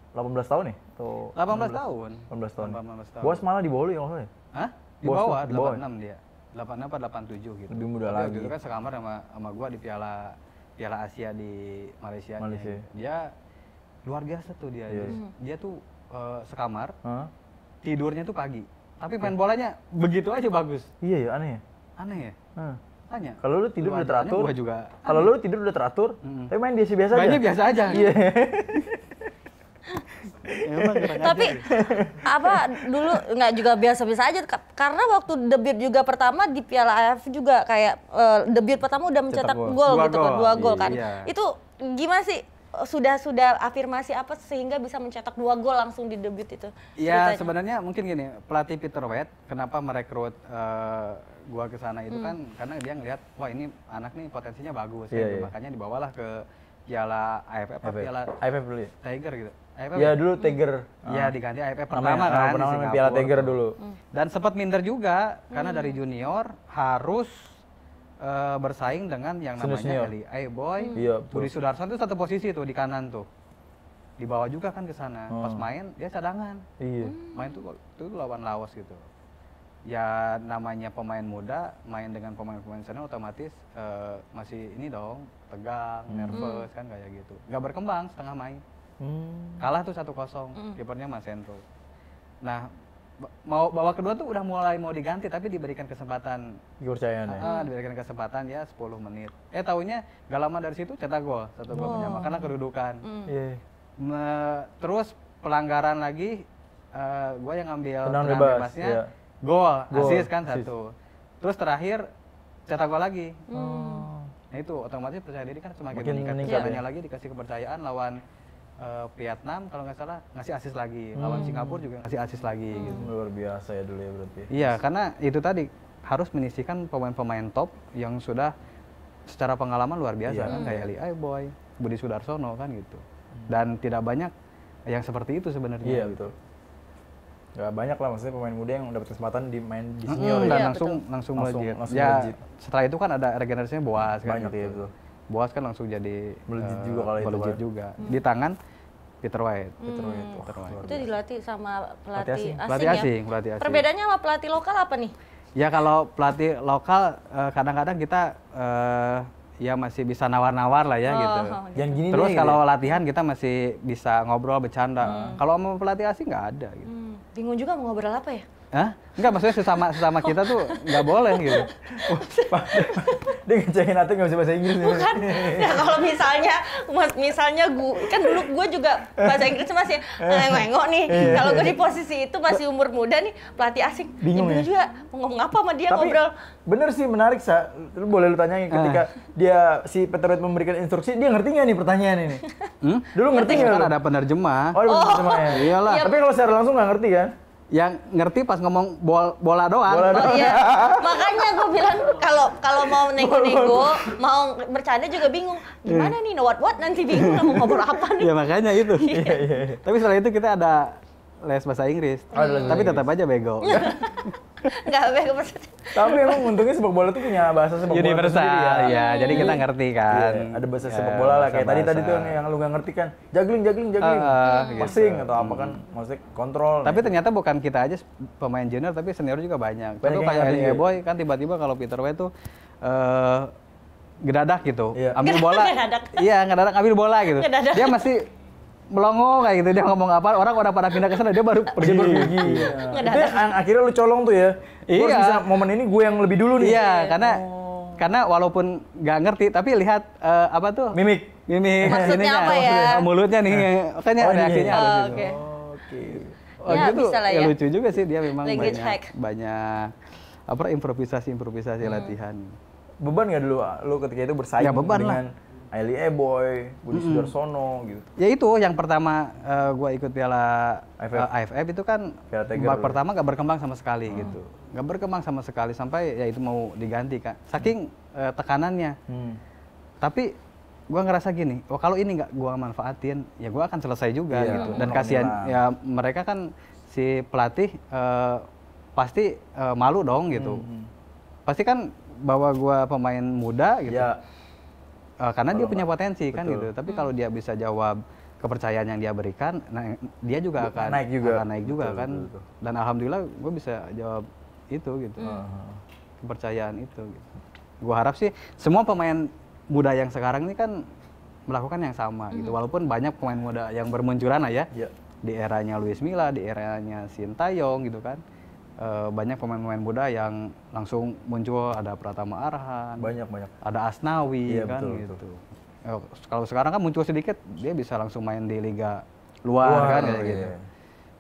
Speaker 2: 18 tahun ya? Atau
Speaker 1: 18 tahun.
Speaker 2: 18 tahun.
Speaker 1: 18 tahun.
Speaker 2: Bos malah di bawah lu ya maksudnya?
Speaker 1: Hah? Di
Speaker 2: Bos
Speaker 1: bawah,
Speaker 2: tuh, di bawah.
Speaker 1: 86 dia. 86 apa 87 gitu.
Speaker 2: Lebih muda
Speaker 1: Tapi
Speaker 2: lagi.
Speaker 1: waktu itu kan sekamar sama gua di Piala Asia di Malaysia.
Speaker 2: Malaysia.
Speaker 1: Dia luar biasa tuh dia.
Speaker 2: Iya.
Speaker 1: Dia tuh sekamar,
Speaker 2: Hah?
Speaker 1: tidurnya tuh pagi. Tapi main bolanya begitu aja bagus.
Speaker 2: Iya ya, aneh ya?
Speaker 1: Aneh ya?
Speaker 2: Hah.
Speaker 1: Tanya.
Speaker 2: Kalau lu tidur udah
Speaker 1: Wajarnya
Speaker 2: teratur.
Speaker 1: Gua juga.
Speaker 2: Kalau lu tidur udah teratur, tapi main biasa-biasa aja.
Speaker 1: Mainnya biasa aja.
Speaker 2: Iya.
Speaker 1: Emang kurang
Speaker 3: Tapi
Speaker 1: ajar ya.
Speaker 3: apa dulu nggak juga biasa-biasa aja karena waktu debut juga pertama di Piala AFF juga kayak debut pertama udah mencetak
Speaker 2: gol.
Speaker 3: gol
Speaker 1: Dua
Speaker 3: gitu kan,
Speaker 1: gol.
Speaker 3: 2 gol kan.
Speaker 1: Iya.
Speaker 3: Itu gimana sih sudah afirmasi apa sehingga bisa mencetak 2 gol langsung di debut itu?
Speaker 1: Ya
Speaker 3: ceritanya?
Speaker 1: sebenarnya mungkin gini, pelatih Peter White kenapa merekrut gua ke sana itu kan karena dia ngelihat wah ini anak nih potensinya bagus
Speaker 2: Iya,
Speaker 1: gitu.
Speaker 2: iya.
Speaker 1: Makanya dibawalah ke Piala AFF apa Piala
Speaker 2: AFF dulu ya?
Speaker 1: Tiger gitu. AFF
Speaker 2: Ya dulu Tiger.
Speaker 1: Iya diganti AFF pertama
Speaker 2: Namanya-
Speaker 1: kan di
Speaker 2: namanya
Speaker 1: Singapura
Speaker 2: Piala Tiger
Speaker 1: tuh.
Speaker 2: dulu.
Speaker 1: Dan sempat minder juga karena dari junior harus bersaing dengan yang namanya
Speaker 2: Senior.
Speaker 1: Eli Boy,
Speaker 2: Iya, betul.
Speaker 1: Budi Sudarso itu satu posisi tuh di kanan tuh. Dibawa juga kan ke sana. Pas main dia cadangan.
Speaker 2: Iya.
Speaker 1: Main tuh lawan Laos gitu. Ya namanya pemain muda main dengan pemain-pemain senior otomatis masih ini dong tegang, nervous kan kayak gitu. Nggak berkembang setengah main. Kalah tuh 1-0, kipernya Mas Hendro. Nah, babak kedua tuh udah mulai mau diganti tapi diberikan kesempatan.
Speaker 2: Kepercayaan ya.
Speaker 1: Diberikan kesempatan ya 10 menit. Taunya gak lama dari situ cetak gol, 1 gol menyamakan karena kedudukan.
Speaker 2: Iya.
Speaker 1: Terus pelanggaran lagi gue yang ngambil
Speaker 2: Tendangan
Speaker 1: tendangan
Speaker 2: bebas,
Speaker 1: bebasnya,
Speaker 2: iya.
Speaker 1: gol,
Speaker 2: Gol,
Speaker 1: assist kan
Speaker 2: assist.
Speaker 1: 1. Terus terakhir cetak gol lagi.
Speaker 2: Oh.
Speaker 1: Nah itu otomatis percaya diri kan semakin
Speaker 2: Makin
Speaker 1: meningkat.
Speaker 2: meningkat,
Speaker 1: Kesananya
Speaker 2: ya.
Speaker 1: lagi dikasih kepercayaan lawan Vietnam kalau nggak salah ngasih assist lagi. Lawan Singapura juga ngasih assist lagi gitu.
Speaker 2: Luar biasa ya dulu ya berarti.
Speaker 1: Iya, karena itu tadi harus menyisikan pemain-pemain top yang sudah secara pengalaman luar biasa kan kayak Eli Boy, Budi Sudarsono kan gitu. Dan tidak banyak yang seperti itu sebenarnya.
Speaker 2: Iya
Speaker 1: gitu.
Speaker 2: betul. Gak banyak lah maksudnya pemain muda yang dapat kesempatan main di senior.
Speaker 1: Dan
Speaker 3: Iya,
Speaker 1: langsung
Speaker 2: Langsung
Speaker 1: melejit.
Speaker 2: melejit.
Speaker 1: Ya, setelah itu kan ada regenerasinya Boas kan.
Speaker 2: Banyak
Speaker 1: gitu.
Speaker 2: ya betul.
Speaker 1: Boas kan langsung jadi
Speaker 2: Melejit juga kalau itu
Speaker 1: melejit
Speaker 2: kan.
Speaker 1: juga di tangan Peter White.
Speaker 2: Peter White. Wah,
Speaker 1: Peter White.
Speaker 2: luar
Speaker 3: Itu dilatih sama pelatih asing,
Speaker 1: Pelatih
Speaker 3: ya.
Speaker 1: asing, pelatih asing.
Speaker 3: Perbedaannya sama pelatih lokal apa nih?
Speaker 1: Ya kalau pelatih lokal kadang-kadang kita ya masih bisa nawar-nawar lah ya gitu.
Speaker 2: Jangan gini
Speaker 1: Terus
Speaker 2: nih,
Speaker 1: kalau latihan kita masih bisa ngobrol bercanda. Kalau sama pelatih asing nggak ada gitu.
Speaker 3: Bingung juga mau ngobrol apa ya?
Speaker 1: Hah? Enggak, maksudnya sesama kita tuh nggak boleh gitu.
Speaker 2: Dia ngecekin Ate nggak bisa bahasa Inggris.
Speaker 3: Bukan. Ya kalau misalnya kan dulu gue juga bahasa Inggrisnya masih ngengok nih. Kalau gue di posisi itu masih umur muda nih, pelatih asing.
Speaker 2: Bingung ya?
Speaker 3: juga mau ngomong apa sama dia.
Speaker 2: Tapi
Speaker 3: ngobrol.
Speaker 2: bener sih, menarik Sa. Lu boleh lu tanyain ketika si Peter Wright memberikan instruksi, dia ngerti nggak nih pertanyaan ini? Dulu ngerti nggak?
Speaker 1: Kan ada penerjemah.
Speaker 2: Oh, ada penerjemah ya?
Speaker 1: Iyalah.
Speaker 2: Tapi kalau secara langsung nggak ngerti kan?
Speaker 1: Yang ngerti pas ngomong bola doang.
Speaker 3: Oh iya, makanya gue bilang kalau mau nego-nego, mau bercanda juga bingung. Gimana nih, what nanti bingung mau ngobrol apa nih?
Speaker 1: Ya makanya itu. Tapi setelah itu kita ada les bahasa Inggris. Tapi tetap aja bego.
Speaker 3: Enggak bego maksudnya.
Speaker 2: Tapi emang untungnya sepak bola tuh punya bahasa sepak bola
Speaker 1: Universal
Speaker 2: sendiri
Speaker 1: ya. Jadi kita ngerti kan.
Speaker 2: Iya, ada bahasa sepak bola lah, kayak tadi tuh yang lu nggak ngerti kan, juggling, passing atau apa kan, maksudnya kontrol.
Speaker 1: Tapi ternyata bukan kita aja pemain junior, tapi senior juga banyak. Contoh
Speaker 2: yang
Speaker 1: kayak
Speaker 2: ngerti,
Speaker 1: Eli Boy kan tiba-tiba kalau Peter Wright tuh gedadak gitu,
Speaker 2: Iya.
Speaker 1: ambil bola, ngedadak ambil bola gitu.
Speaker 3: Ngedadak.
Speaker 1: Dia masih melongo kayak gitu, dia ngomong apa, orang udah pada pindah ke sana, dia baru pergi.
Speaker 2: Itu yang akhirnya lu colong tuh ya. Gua harus bisa momen ini gue yang lebih dulu nih.
Speaker 1: Iya, karena walaupun nggak ngerti, tapi lihat apa tuh?
Speaker 2: Mimik.
Speaker 3: Maksudnya
Speaker 1: ininya,
Speaker 3: apa ya?
Speaker 1: Mulutnya nih, makanya reaksinya harus gitu.
Speaker 3: Oke.
Speaker 1: Oh,
Speaker 3: Ya,
Speaker 1: gitu
Speaker 3: bisa lah ya.
Speaker 1: lucu juga sih, dia memang
Speaker 3: Language hack.
Speaker 1: banyak apa improvisasi latihan.
Speaker 2: Beban nggak dulu lu ketika itu bersaing
Speaker 1: Ya, beban
Speaker 2: dengan Eli Boy, Budi Sudarsono gitu?
Speaker 1: Ya itu yang pertama gua ikut piala AFF itu kan babak pertama gak berkembang sama sekali gitu. Gak berkembang sama sekali sampai ya itu mau diganti kan. Saking tekanannya. Tapi gua ngerasa gini, kalau ini nggak gua manfaatin, ya gua akan selesai juga gitu. Dan kasihan ya mereka kan si pelatih pasti malu dong gitu. Pasti kan bawa gua pemain muda gitu.
Speaker 2: Ya.
Speaker 1: Karena dia punya potensi kan gitu. Tapi kalau dia bisa jawab kepercayaan yang dia berikan, dia juga akan naik juga kan. Betul. Dan alhamdulillah gue bisa jawab itu gitu. Kepercayaan itu gitu. Gue harap sih semua pemain muda yang sekarang ini kan melakukan yang sama gitu. Walaupun banyak pemain muda yang bermunculan lah ya. Di eranya Luis Milla, di eranya Sintayong gitu kan. Banyak pemain-pemain muda yang langsung muncul, ada Pratama Arhan,
Speaker 2: banyak
Speaker 1: ada Asnawi kan betul, gitu. Kalau sekarang kan muncul sedikit dia bisa langsung main di liga luar kan kayak gitu.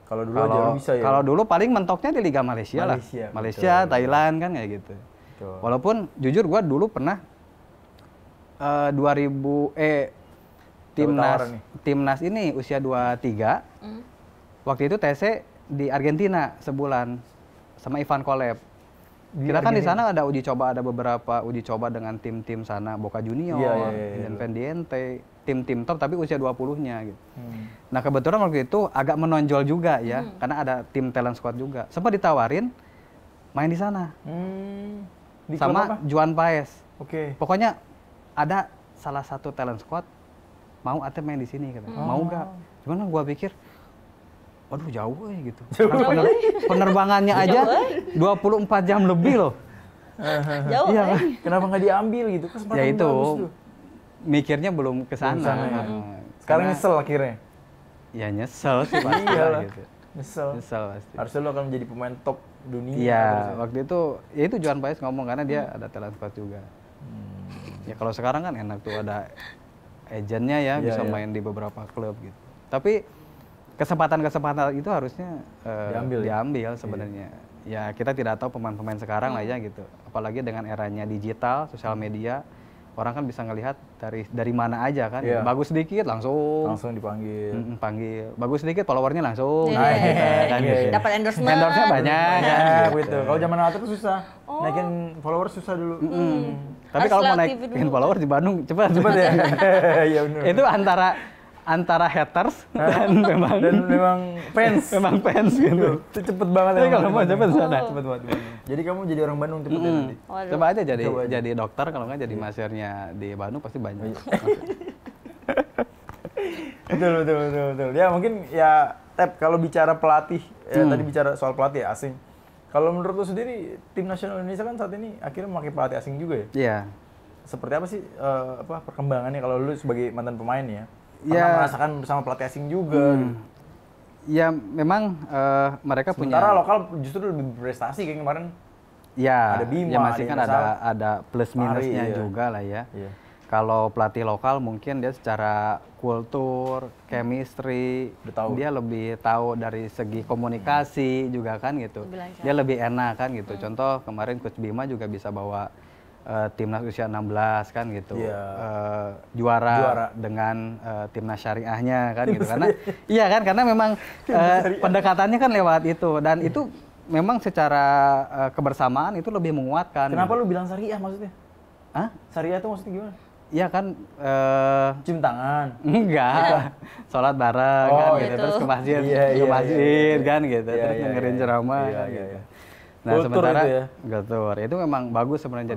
Speaker 2: Kalau dulu aja bisa ya.
Speaker 1: Kalau dulu paling mentoknya di liga Malaysia lah. Malaysia, Thailand kan kayak gitu. Betul. Walaupun jujur gua dulu pernah 2000 timnas ini usia 23. Waktu itu TC di Argentina sebulan sama Ivan Kolev. Kita kan di sana ada beberapa uji coba dengan tim-tim sana, Boca Junior, Independiente, tim-tim top tapi usia 20-nya gitu. Nah, kebetulan waktu itu agak menonjol juga ya, karena ada tim talent squad juga. Sempat ditawarin main di sana. Sama Juan Paez. Pokoknya ada salah satu talent squad mau Ate main di sini katanya. Mau nggak? Cuman gua pikir waduh jauh gitu. Penerbangannya aja 24 jam lebih loh.
Speaker 3: Jauh.
Speaker 2: Iya, kenapa nggak diambil gitu?
Speaker 1: Ya itu mikirnya belum ke sana.
Speaker 2: Sekarang nyesel akhirnya.
Speaker 1: Ya nyesel sih pasti gitu. Nyesel pasti.
Speaker 2: Harusnya lo akan menjadi pemain top dunia.
Speaker 1: Iya, waktu itu ya itu Juan Paez ngomong karena dia ada talent squad juga. Ya kalau sekarang kan enak tuh ada agentnya ya, bisa main di beberapa klub gitu. Tapi kesempatan-kesempatan itu harusnya diambil sebenarnya. Ya kita tidak tahu pemain-pemain sekarang lah ya gitu. Apalagi dengan eranya digital, sosial media, orang kan bisa ngelihat dari mana aja kan. Bagus sedikit langsung
Speaker 2: dipanggil.
Speaker 1: Panggil. Bagus sedikit followernya langsung.
Speaker 3: Dapat endorsement.
Speaker 1: Endorsement banyak.
Speaker 2: Gitu. Kalau zaman atlet tuh susah. Naikin follower susah dulu.
Speaker 1: Tapi kalau mau naikin follower di Bandung cepat ya.
Speaker 2: Iya benar.
Speaker 1: Itu antara haters dan
Speaker 2: memang fans.
Speaker 1: Memang fans gitu.
Speaker 2: Itu cepet banget.
Speaker 1: Tapi kalau mau cepet sana.
Speaker 2: Cepet banget. Jadi kamu jadi orang Bandung cepet nanti.
Speaker 1: Coba aja jadi dokter, kalau nggak jadi masternya di Bandung pasti banyak.
Speaker 2: Betul. Ya mungkin ya Tep, kalau bicara pelatih, tadi bicara soal pelatih asing. Kalau menurut lo sendiri, tim nasional Indonesia kan saat ini akhirnya memakai pelatih asing juga ya?
Speaker 1: Iya.
Speaker 2: seperti apa sih perkembangannya kalau lu sebagai mantan pemain ya? Pernah
Speaker 1: Ya.
Speaker 2: merasakan bersama pelatih asing juga gitu.
Speaker 1: Ya memang mereka
Speaker 2: Sementara
Speaker 1: punya
Speaker 2: lokal justru lebih berprestasi kayak kemarin.
Speaker 1: ya,
Speaker 2: ada Bima,
Speaker 1: ya masih
Speaker 2: ada
Speaker 1: kan
Speaker 2: Indra
Speaker 1: ada plus minusnya
Speaker 2: iya.
Speaker 1: juga lah ya.
Speaker 2: Iya.
Speaker 1: Kalau pelatih lokal mungkin dia secara kultur, chemistry,
Speaker 2: Udah tahu.
Speaker 1: dia lebih tahu dari segi komunikasi juga kan gitu.
Speaker 3: Lebih lancar.
Speaker 1: Dia lebih enak kan gitu. Contoh kemarin Coach Bima juga bisa bawa timnas usia 16 kan gitu.
Speaker 2: Iya.
Speaker 1: Juara dengan timnas syariahnya kan gitu. Karena iya kan karena memang pendekatannya kan lewat itu dan itu memang secara kebersamaan itu lebih menguatkan.
Speaker 2: Kenapa
Speaker 1: gitu.
Speaker 2: lu bilang syariah maksudnya?
Speaker 1: Hah?
Speaker 2: Syariah itu maksudnya gimana?
Speaker 1: Iya kan
Speaker 2: Cium tangan.
Speaker 1: enggak, sholat bareng
Speaker 2: Oh,
Speaker 1: kan gitu,
Speaker 3: gitu.
Speaker 1: terus ke masjid,
Speaker 2: Iya,
Speaker 1: ke
Speaker 2: iya,
Speaker 1: masjid
Speaker 2: iya.
Speaker 1: kan gitu,
Speaker 2: Iya,
Speaker 1: terus
Speaker 2: iya,
Speaker 1: dengerin
Speaker 2: iya.
Speaker 1: ceramah
Speaker 2: Iya,
Speaker 1: kan
Speaker 2: iya,
Speaker 1: gitu.
Speaker 2: iya.
Speaker 1: Nah
Speaker 2: Kultur
Speaker 1: sementara
Speaker 2: itu ya?
Speaker 1: kultur itu memang bagus sebenarnya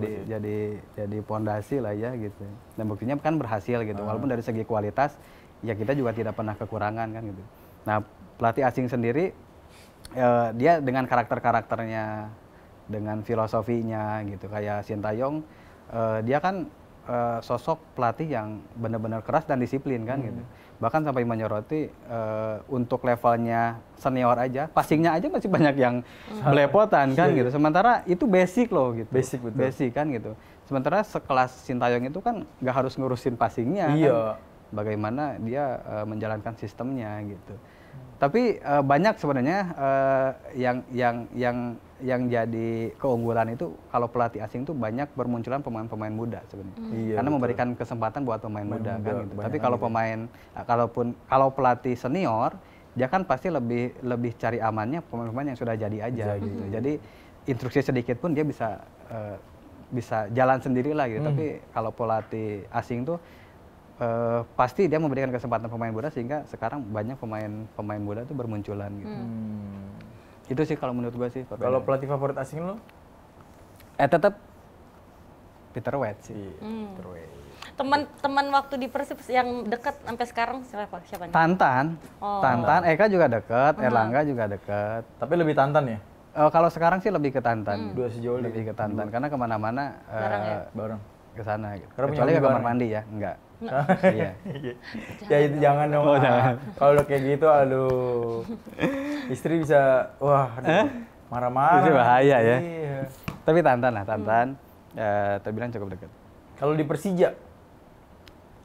Speaker 1: jadi pondasi lah ya gitu. Dan buktinya kan berhasil gitu, walaupun dari segi kualitas ya kita juga tidak pernah kekurangan kan gitu. Nah pelatih asing sendiri dia dengan karakternya, dengan filosofinya gitu, kayak Sintayong dia kan sosok pelatih yang benar-benar keras dan disiplin kan gitu. Bahkan sampai menyoroti untuk levelnya senior aja, passingnya aja masih banyak yang belepotan kan gitu. Sementara itu basic loh gitu.
Speaker 2: Basic, betul.
Speaker 1: Basic kan gitu. Sementara sekelas Sintayong itu kan nggak harus ngurusin passingnya
Speaker 2: Iya.
Speaker 1: kan. Bagaimana dia menjalankan sistemnya gitu. Tapi banyak sebenarnya yang jadi keunggulan itu kalau pelatih asing tuh banyak bermunculan pemain-pemain muda sebenarnya.
Speaker 2: Iya,
Speaker 1: Karena
Speaker 2: betul.
Speaker 1: memberikan kesempatan buat pemain muda
Speaker 2: muda,
Speaker 1: kan gitu.
Speaker 2: banyak
Speaker 1: Tapi kalau
Speaker 2: gitu ya.
Speaker 1: pemain kalau pelatih senior dia kan pasti lebih cari amannya pemain-pemain yang sudah jadi aja gitu. Jadi instruksi sedikit pun dia bisa jalan sendiri lah gitu. Tapi kalau pelatih asing tuh pasti dia memberikan kesempatan pemain muda sehingga sekarang banyak pemain muda tuh bermunculan gitu. Itu sih kalau menurut gua sih.
Speaker 2: Kalau pelatih favorit asing lo?
Speaker 1: Tetap Peter Wade sih.
Speaker 2: Terus.
Speaker 3: Teman-teman waktu di Persib yang dekat sampai sekarang siapa nih?
Speaker 1: Tantan,
Speaker 3: Oh.
Speaker 1: Tantan, Eka juga deket, Erlangga juga deket.
Speaker 2: Tapi lebih Tantan ya?
Speaker 1: Kalau sekarang sih lebih ke Tantan.
Speaker 2: Dua sejauh
Speaker 1: Lebih ke Tantan karena kemana-mana
Speaker 3: Bareng ya?
Speaker 2: bareng.
Speaker 1: ke sana gitu.
Speaker 2: Karena punya
Speaker 1: Kecuali ke
Speaker 2: hobi
Speaker 1: kamar
Speaker 2: bareng.
Speaker 1: mandi ya, enggak. Iya.
Speaker 2: Ya itu jangan dong.
Speaker 1: Oh, jangan.
Speaker 2: Kalau udah kayak gitu, aduh. Istri bisa, wah, aduh, marah-marah.
Speaker 1: Itu bahaya ya.
Speaker 2: Iya.
Speaker 1: Tapi Tantan lah, Tantan terbilang cukup dekat.
Speaker 2: Kalau di Persija,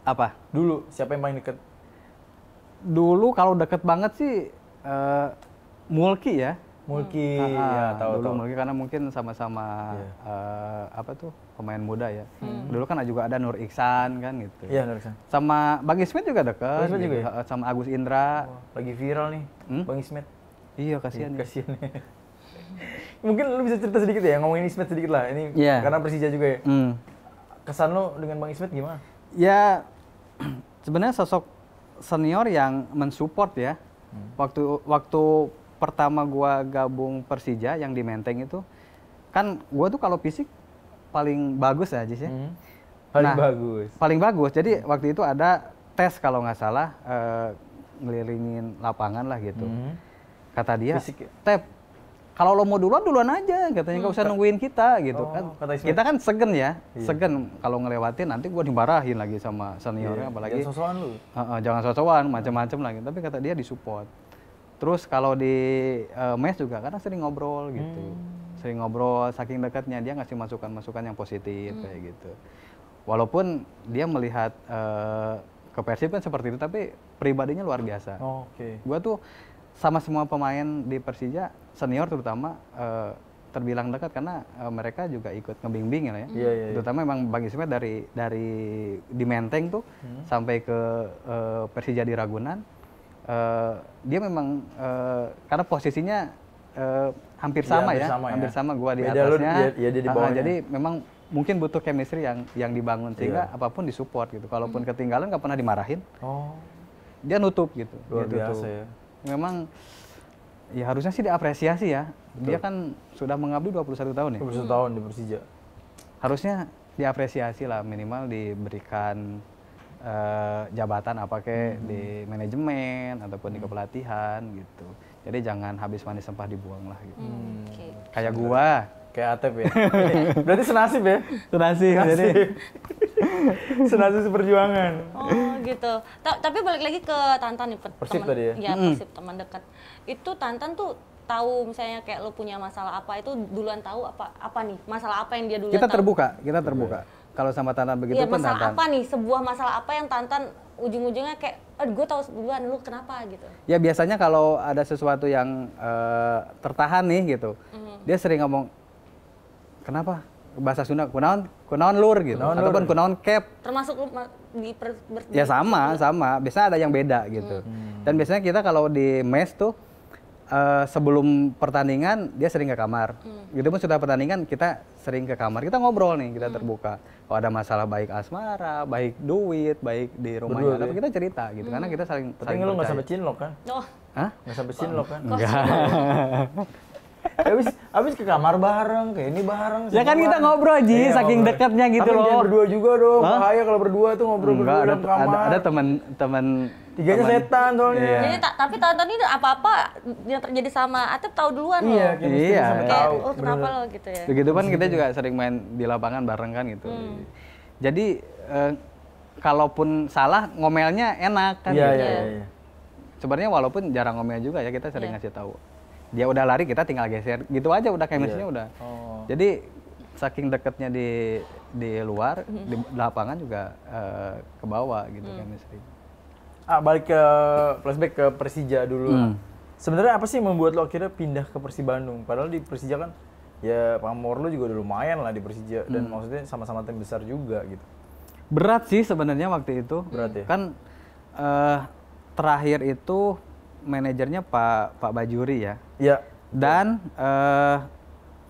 Speaker 1: Apa?
Speaker 2: dulu siapa yang paling deket?
Speaker 1: Dulu kalau deket banget sih Mulki ya.
Speaker 2: Mulki, ya tahu
Speaker 1: dulu
Speaker 2: tahu.
Speaker 1: Mulki karena mungkin sama-sama apa tuh pemain muda ya. Dulu kan juga ada Nur Iksan kan gitu.
Speaker 2: Iya, Nursan.
Speaker 1: Sama Bang Ismet juga dekat.
Speaker 2: Bang Ismet juga
Speaker 1: gitu. Sama Agus Indra.
Speaker 2: Lagi viral nih, Bang Ismet.
Speaker 1: Iya kasihan ya.
Speaker 2: Kasian. Mungkin lu bisa cerita sedikit ya, ngomongin Ismet sedikit lah. Ini
Speaker 1: Iya.
Speaker 2: karena Persija juga ya.
Speaker 1: Hmm.
Speaker 2: Kesan lu dengan Bang Ismet gimana?
Speaker 1: Ya sebenarnya sosok senior yang mensupport ya. Waktu pertama gua gabung Persija yang di Menteng itu kan gua tuh kalau fisik paling bagus aja sih.
Speaker 2: Paling
Speaker 1: Nah,
Speaker 2: bagus.
Speaker 1: Paling bagus. Jadi waktu itu ada tes kalau nggak salah ngelilingin lapangan lah gitu. Kata dia,
Speaker 2: Fisik ya?
Speaker 1: Tep, kalau lo mau duluan aja, katanya nggak usah nungguin kita gitu
Speaker 2: Oh,
Speaker 1: kan.
Speaker 2: kata Ismet.
Speaker 1: Kita kan segen ya, segen kalau ngelewatin nanti gua dimarahin lagi sama seniornya apalagi.
Speaker 2: Jangan sosokan lu.
Speaker 1: Jangan sosokan, macam-macam lagi. Tapi kata dia disupport. Terus kalau di mes juga karena sering ngobrol gitu. Sering ngobrol, saking dekatnya dia ngasih masukan-masukan yang positif kayak gitu. Walaupun dia melihat ke Persib kan seperti itu, tapi pribadinya luar biasa.
Speaker 2: Oke.
Speaker 1: Gua tuh sama semua pemain di Persija, senior terutama terbilang dekat karena mereka juga ikut ngebimbing ya.
Speaker 2: Iya, iya.
Speaker 1: Terutama emang Bang Ismet dari di Menteng tuh sampai ke Persija di Ragunan. Dia memang karena posisinya hampir
Speaker 2: Iya,
Speaker 1: sama
Speaker 2: hampir
Speaker 1: ya,
Speaker 2: sama ya.
Speaker 1: hampir sama gua di
Speaker 2: Beda lu,
Speaker 1: atasnya.
Speaker 2: dia di bawahnya.
Speaker 1: Jadi memang mungkin butuh chemistry yang dibangun sehingga apapun disupport gitu. Kalaupun ketinggalan nggak pernah dimarahin,
Speaker 2: Oh,
Speaker 1: dia nutup gitu.
Speaker 2: luar
Speaker 1: Dia
Speaker 2: biasa
Speaker 1: tutup.
Speaker 2: ya.
Speaker 1: Memang ya harusnya sih diapresiasi ya. Dia kan sudah mengabdi 21 tahun ya.
Speaker 2: 21 tahun di Persija.
Speaker 1: Harusnya diapresiasi lah, minimal diberikan jabatan apa kayak di manajemen ataupun di kepelatihan gitu. Jadi jangan habis manis sempah dibuang lah gitu.
Speaker 3: Oke.
Speaker 1: Kayak gua
Speaker 2: kayak Atep ya. Berarti senasib ya?
Speaker 1: Senasib. Jadi
Speaker 2: senasib seperjuangan.
Speaker 3: Oh gitu. Tapi balik lagi ke Tantan nih,
Speaker 2: Persib tadi ya?
Speaker 3: Ya Persib, teman dekat. Itu Tantan tuh tahu misalnya kayak lo punya masalah apa itu duluan tahu apa nih? Masalah apa yang dia duluan
Speaker 1: kita
Speaker 3: tahu?
Speaker 1: kita terbuka. Kalau sama Tantan begitu
Speaker 3: Iya,
Speaker 1: pun
Speaker 3: masalah
Speaker 1: Tantan.
Speaker 3: apa nih? Sebuah masalah apa yang Tantan ujung-ujungnya kayak, gue tahu duluan, lu kenapa gitu?
Speaker 1: Ya biasanya kalau ada sesuatu yang tertahan nih gitu, dia sering ngomong, kenapa? Bahasa Sunda, kunaon lur gitu, ataupun kunaon cap.
Speaker 3: Termasuk lu
Speaker 1: Ya sama. Biasanya ada yang beda gitu. Dan biasanya kita kalau di mes tuh, sebelum pertandingan dia sering ke kamar. Gitu pun sudah pertandingan kita sering ke kamar. Kita ngobrol nih, kita terbuka. Kalau ada masalah baik asmara, baik duit, baik di rumahnya, tapi kita cerita gitu. Karena kita saling
Speaker 2: Tapi lu nggak sampai cinlok kan?
Speaker 3: Oh,
Speaker 1: Hah?
Speaker 2: Nggak sampai cinlok kan?
Speaker 1: Enggak.
Speaker 2: Abis ke kamar bareng, kayak ini bareng.
Speaker 1: Ya kan kita ngobrol Ji, saking dekatnya gitu
Speaker 2: tapi
Speaker 1: loh.
Speaker 2: Tapi berdua juga dong, bahaya kalau berdua tuh ngobrol berdua dalam kamar.
Speaker 1: Ada teman-teman.
Speaker 2: Tiganya setan soalnya.
Speaker 1: Iya.
Speaker 3: jadi tapi Tantan ini apa-apa yang terjadi sama Atep tahu duluan loh.
Speaker 2: Iya,
Speaker 1: Iya.
Speaker 2: sampai
Speaker 3: Kayak,
Speaker 2: tahu.
Speaker 3: oh kenapa lo gitu ya?
Speaker 1: Begitu kan kita juga sering main di lapangan bareng kan gitu. Jadi kalaupun salah ngomelnya enak kan.
Speaker 2: Iya,
Speaker 1: gitu.
Speaker 2: iya.
Speaker 1: Sebenarnya walaupun jarang ngomel juga ya kita sering ngasih tahu. Dia udah lari kita tinggal geser gitu aja udah chemistry-nya udah.
Speaker 2: Oh.
Speaker 1: Jadi saking deketnya di luar di lapangan juga ke bawah gitu chemistry.
Speaker 2: Balik ke flashback ke Persija dulu lah. Sebenarnya apa sih yang membuat lo akhirnya pindah ke Persib Bandung? Padahal di Persija kan ya pamor lo juga udah lumayan lah di Persija dan maksudnya sama-sama tim besar juga gitu.
Speaker 1: Berat sih sebenarnya waktu itu.
Speaker 2: Berat ya?
Speaker 1: Kan terakhir itu manajernya Pak Bajuri ya.
Speaker 2: Iya.
Speaker 1: Dan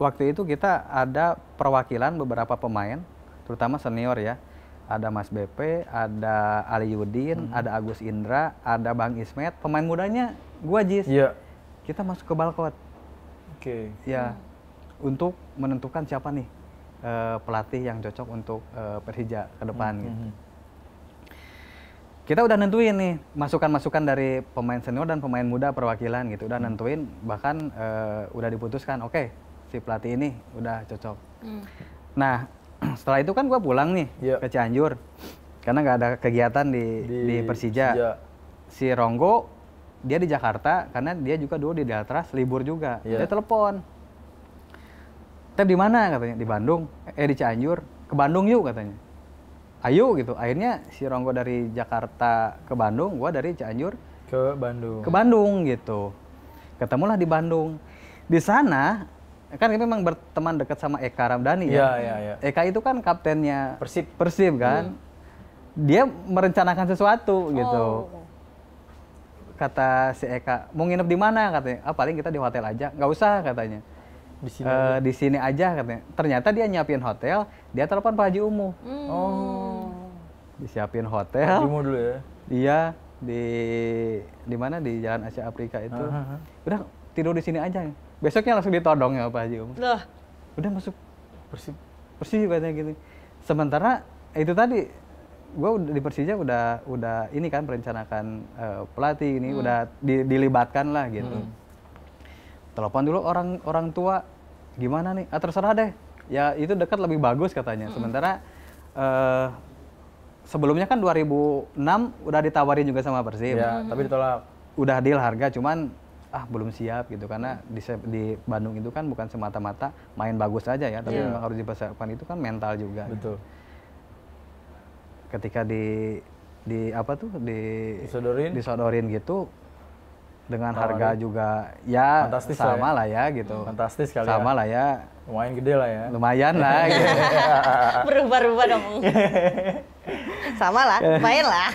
Speaker 1: waktu itu kita ada perwakilan beberapa pemain, terutama senior ya. Ada Mas BP, ada Ali Yudin, ada Agus Indra, ada Bang Ismet. Pemain mudanya gua Jis.
Speaker 2: Iya.
Speaker 1: Kita masuk ke Balkot.
Speaker 2: Oke.
Speaker 1: Ya, untuk menentukan siapa nih pelatih yang cocok untuk Persija ke depan gitu. Kita udah nentuin nih masukan-masukan dari pemain senior dan pemain muda perwakilan gitu. Udah nentuin, bahkan udah diputuskan, oke, si pelatih ini udah cocok. Nah, setelah itu kan gue pulang nih ke Cianjur karena nggak ada kegiatan di Persija. Si Ronggo dia di Jakarta karena dia juga dulu di Deltras libur juga. Dia telepon, Tep di mana katanya? Di Bandung, di Cianjur. Ke Bandung yuk katanya. Ayo gitu. Akhirnya si Ronggo dari Jakarta ke Bandung, gue dari Cianjur
Speaker 2: ke Bandung.
Speaker 1: Ke Bandung gitu. Ketemulah di Bandung. Di sana kan kita memang berteman dekat sama Eka Ramdhani ya.
Speaker 2: Iya.
Speaker 1: Eka itu kan kaptennya
Speaker 2: Persib
Speaker 1: kan. Dia merencanakan sesuatu gitu. Kata si Eka, mau nginep di mana katanya? Paling kita di hotel aja. Nggak usah katanya. Di sini aja katanya. Ternyata dia nyiapin hotel, dia telepon Pak Haji Umu. Disiapin hotel.
Speaker 2: Pak Haji Umu dulu ya.
Speaker 1: Dia di mana di Jalan Asia Afrika itu. Udah tidur di sini aja. Besoknya langsung ditodong ya Pak Haji Umu.
Speaker 3: Loh.
Speaker 1: Udah masuk Persib katanya gitu. Sementara itu tadi gue di Persija udah ini kan merencanakan pelatih ini udah dilibatkan lah gitu. Telepon dulu orang tua gimana nih? Terserah deh. Ya itu dekat lebih bagus katanya. Sementara sebelumnya kan 2006 udah ditawarin juga sama Persib.
Speaker 2: Ya, tapi ditolak.
Speaker 1: Udah deal harga cuman belum siap gitu karena di Bandung itu kan bukan semata-mata main bagus aja ya, tapi memang harus dipersiapkan itu kan mental juga.
Speaker 2: Betul.
Speaker 1: Gitu. Ketika disodorin gitu dengan harga juga ya
Speaker 2: fantastis
Speaker 1: sama lah ya gitu.
Speaker 2: Fantastis kali
Speaker 1: sama
Speaker 2: ya.
Speaker 1: lah ya.
Speaker 2: Lumayan gede lah ya.
Speaker 1: Lumayan lah gitu.
Speaker 3: Berubah-ubah dong. Sama lah, lumayan lah.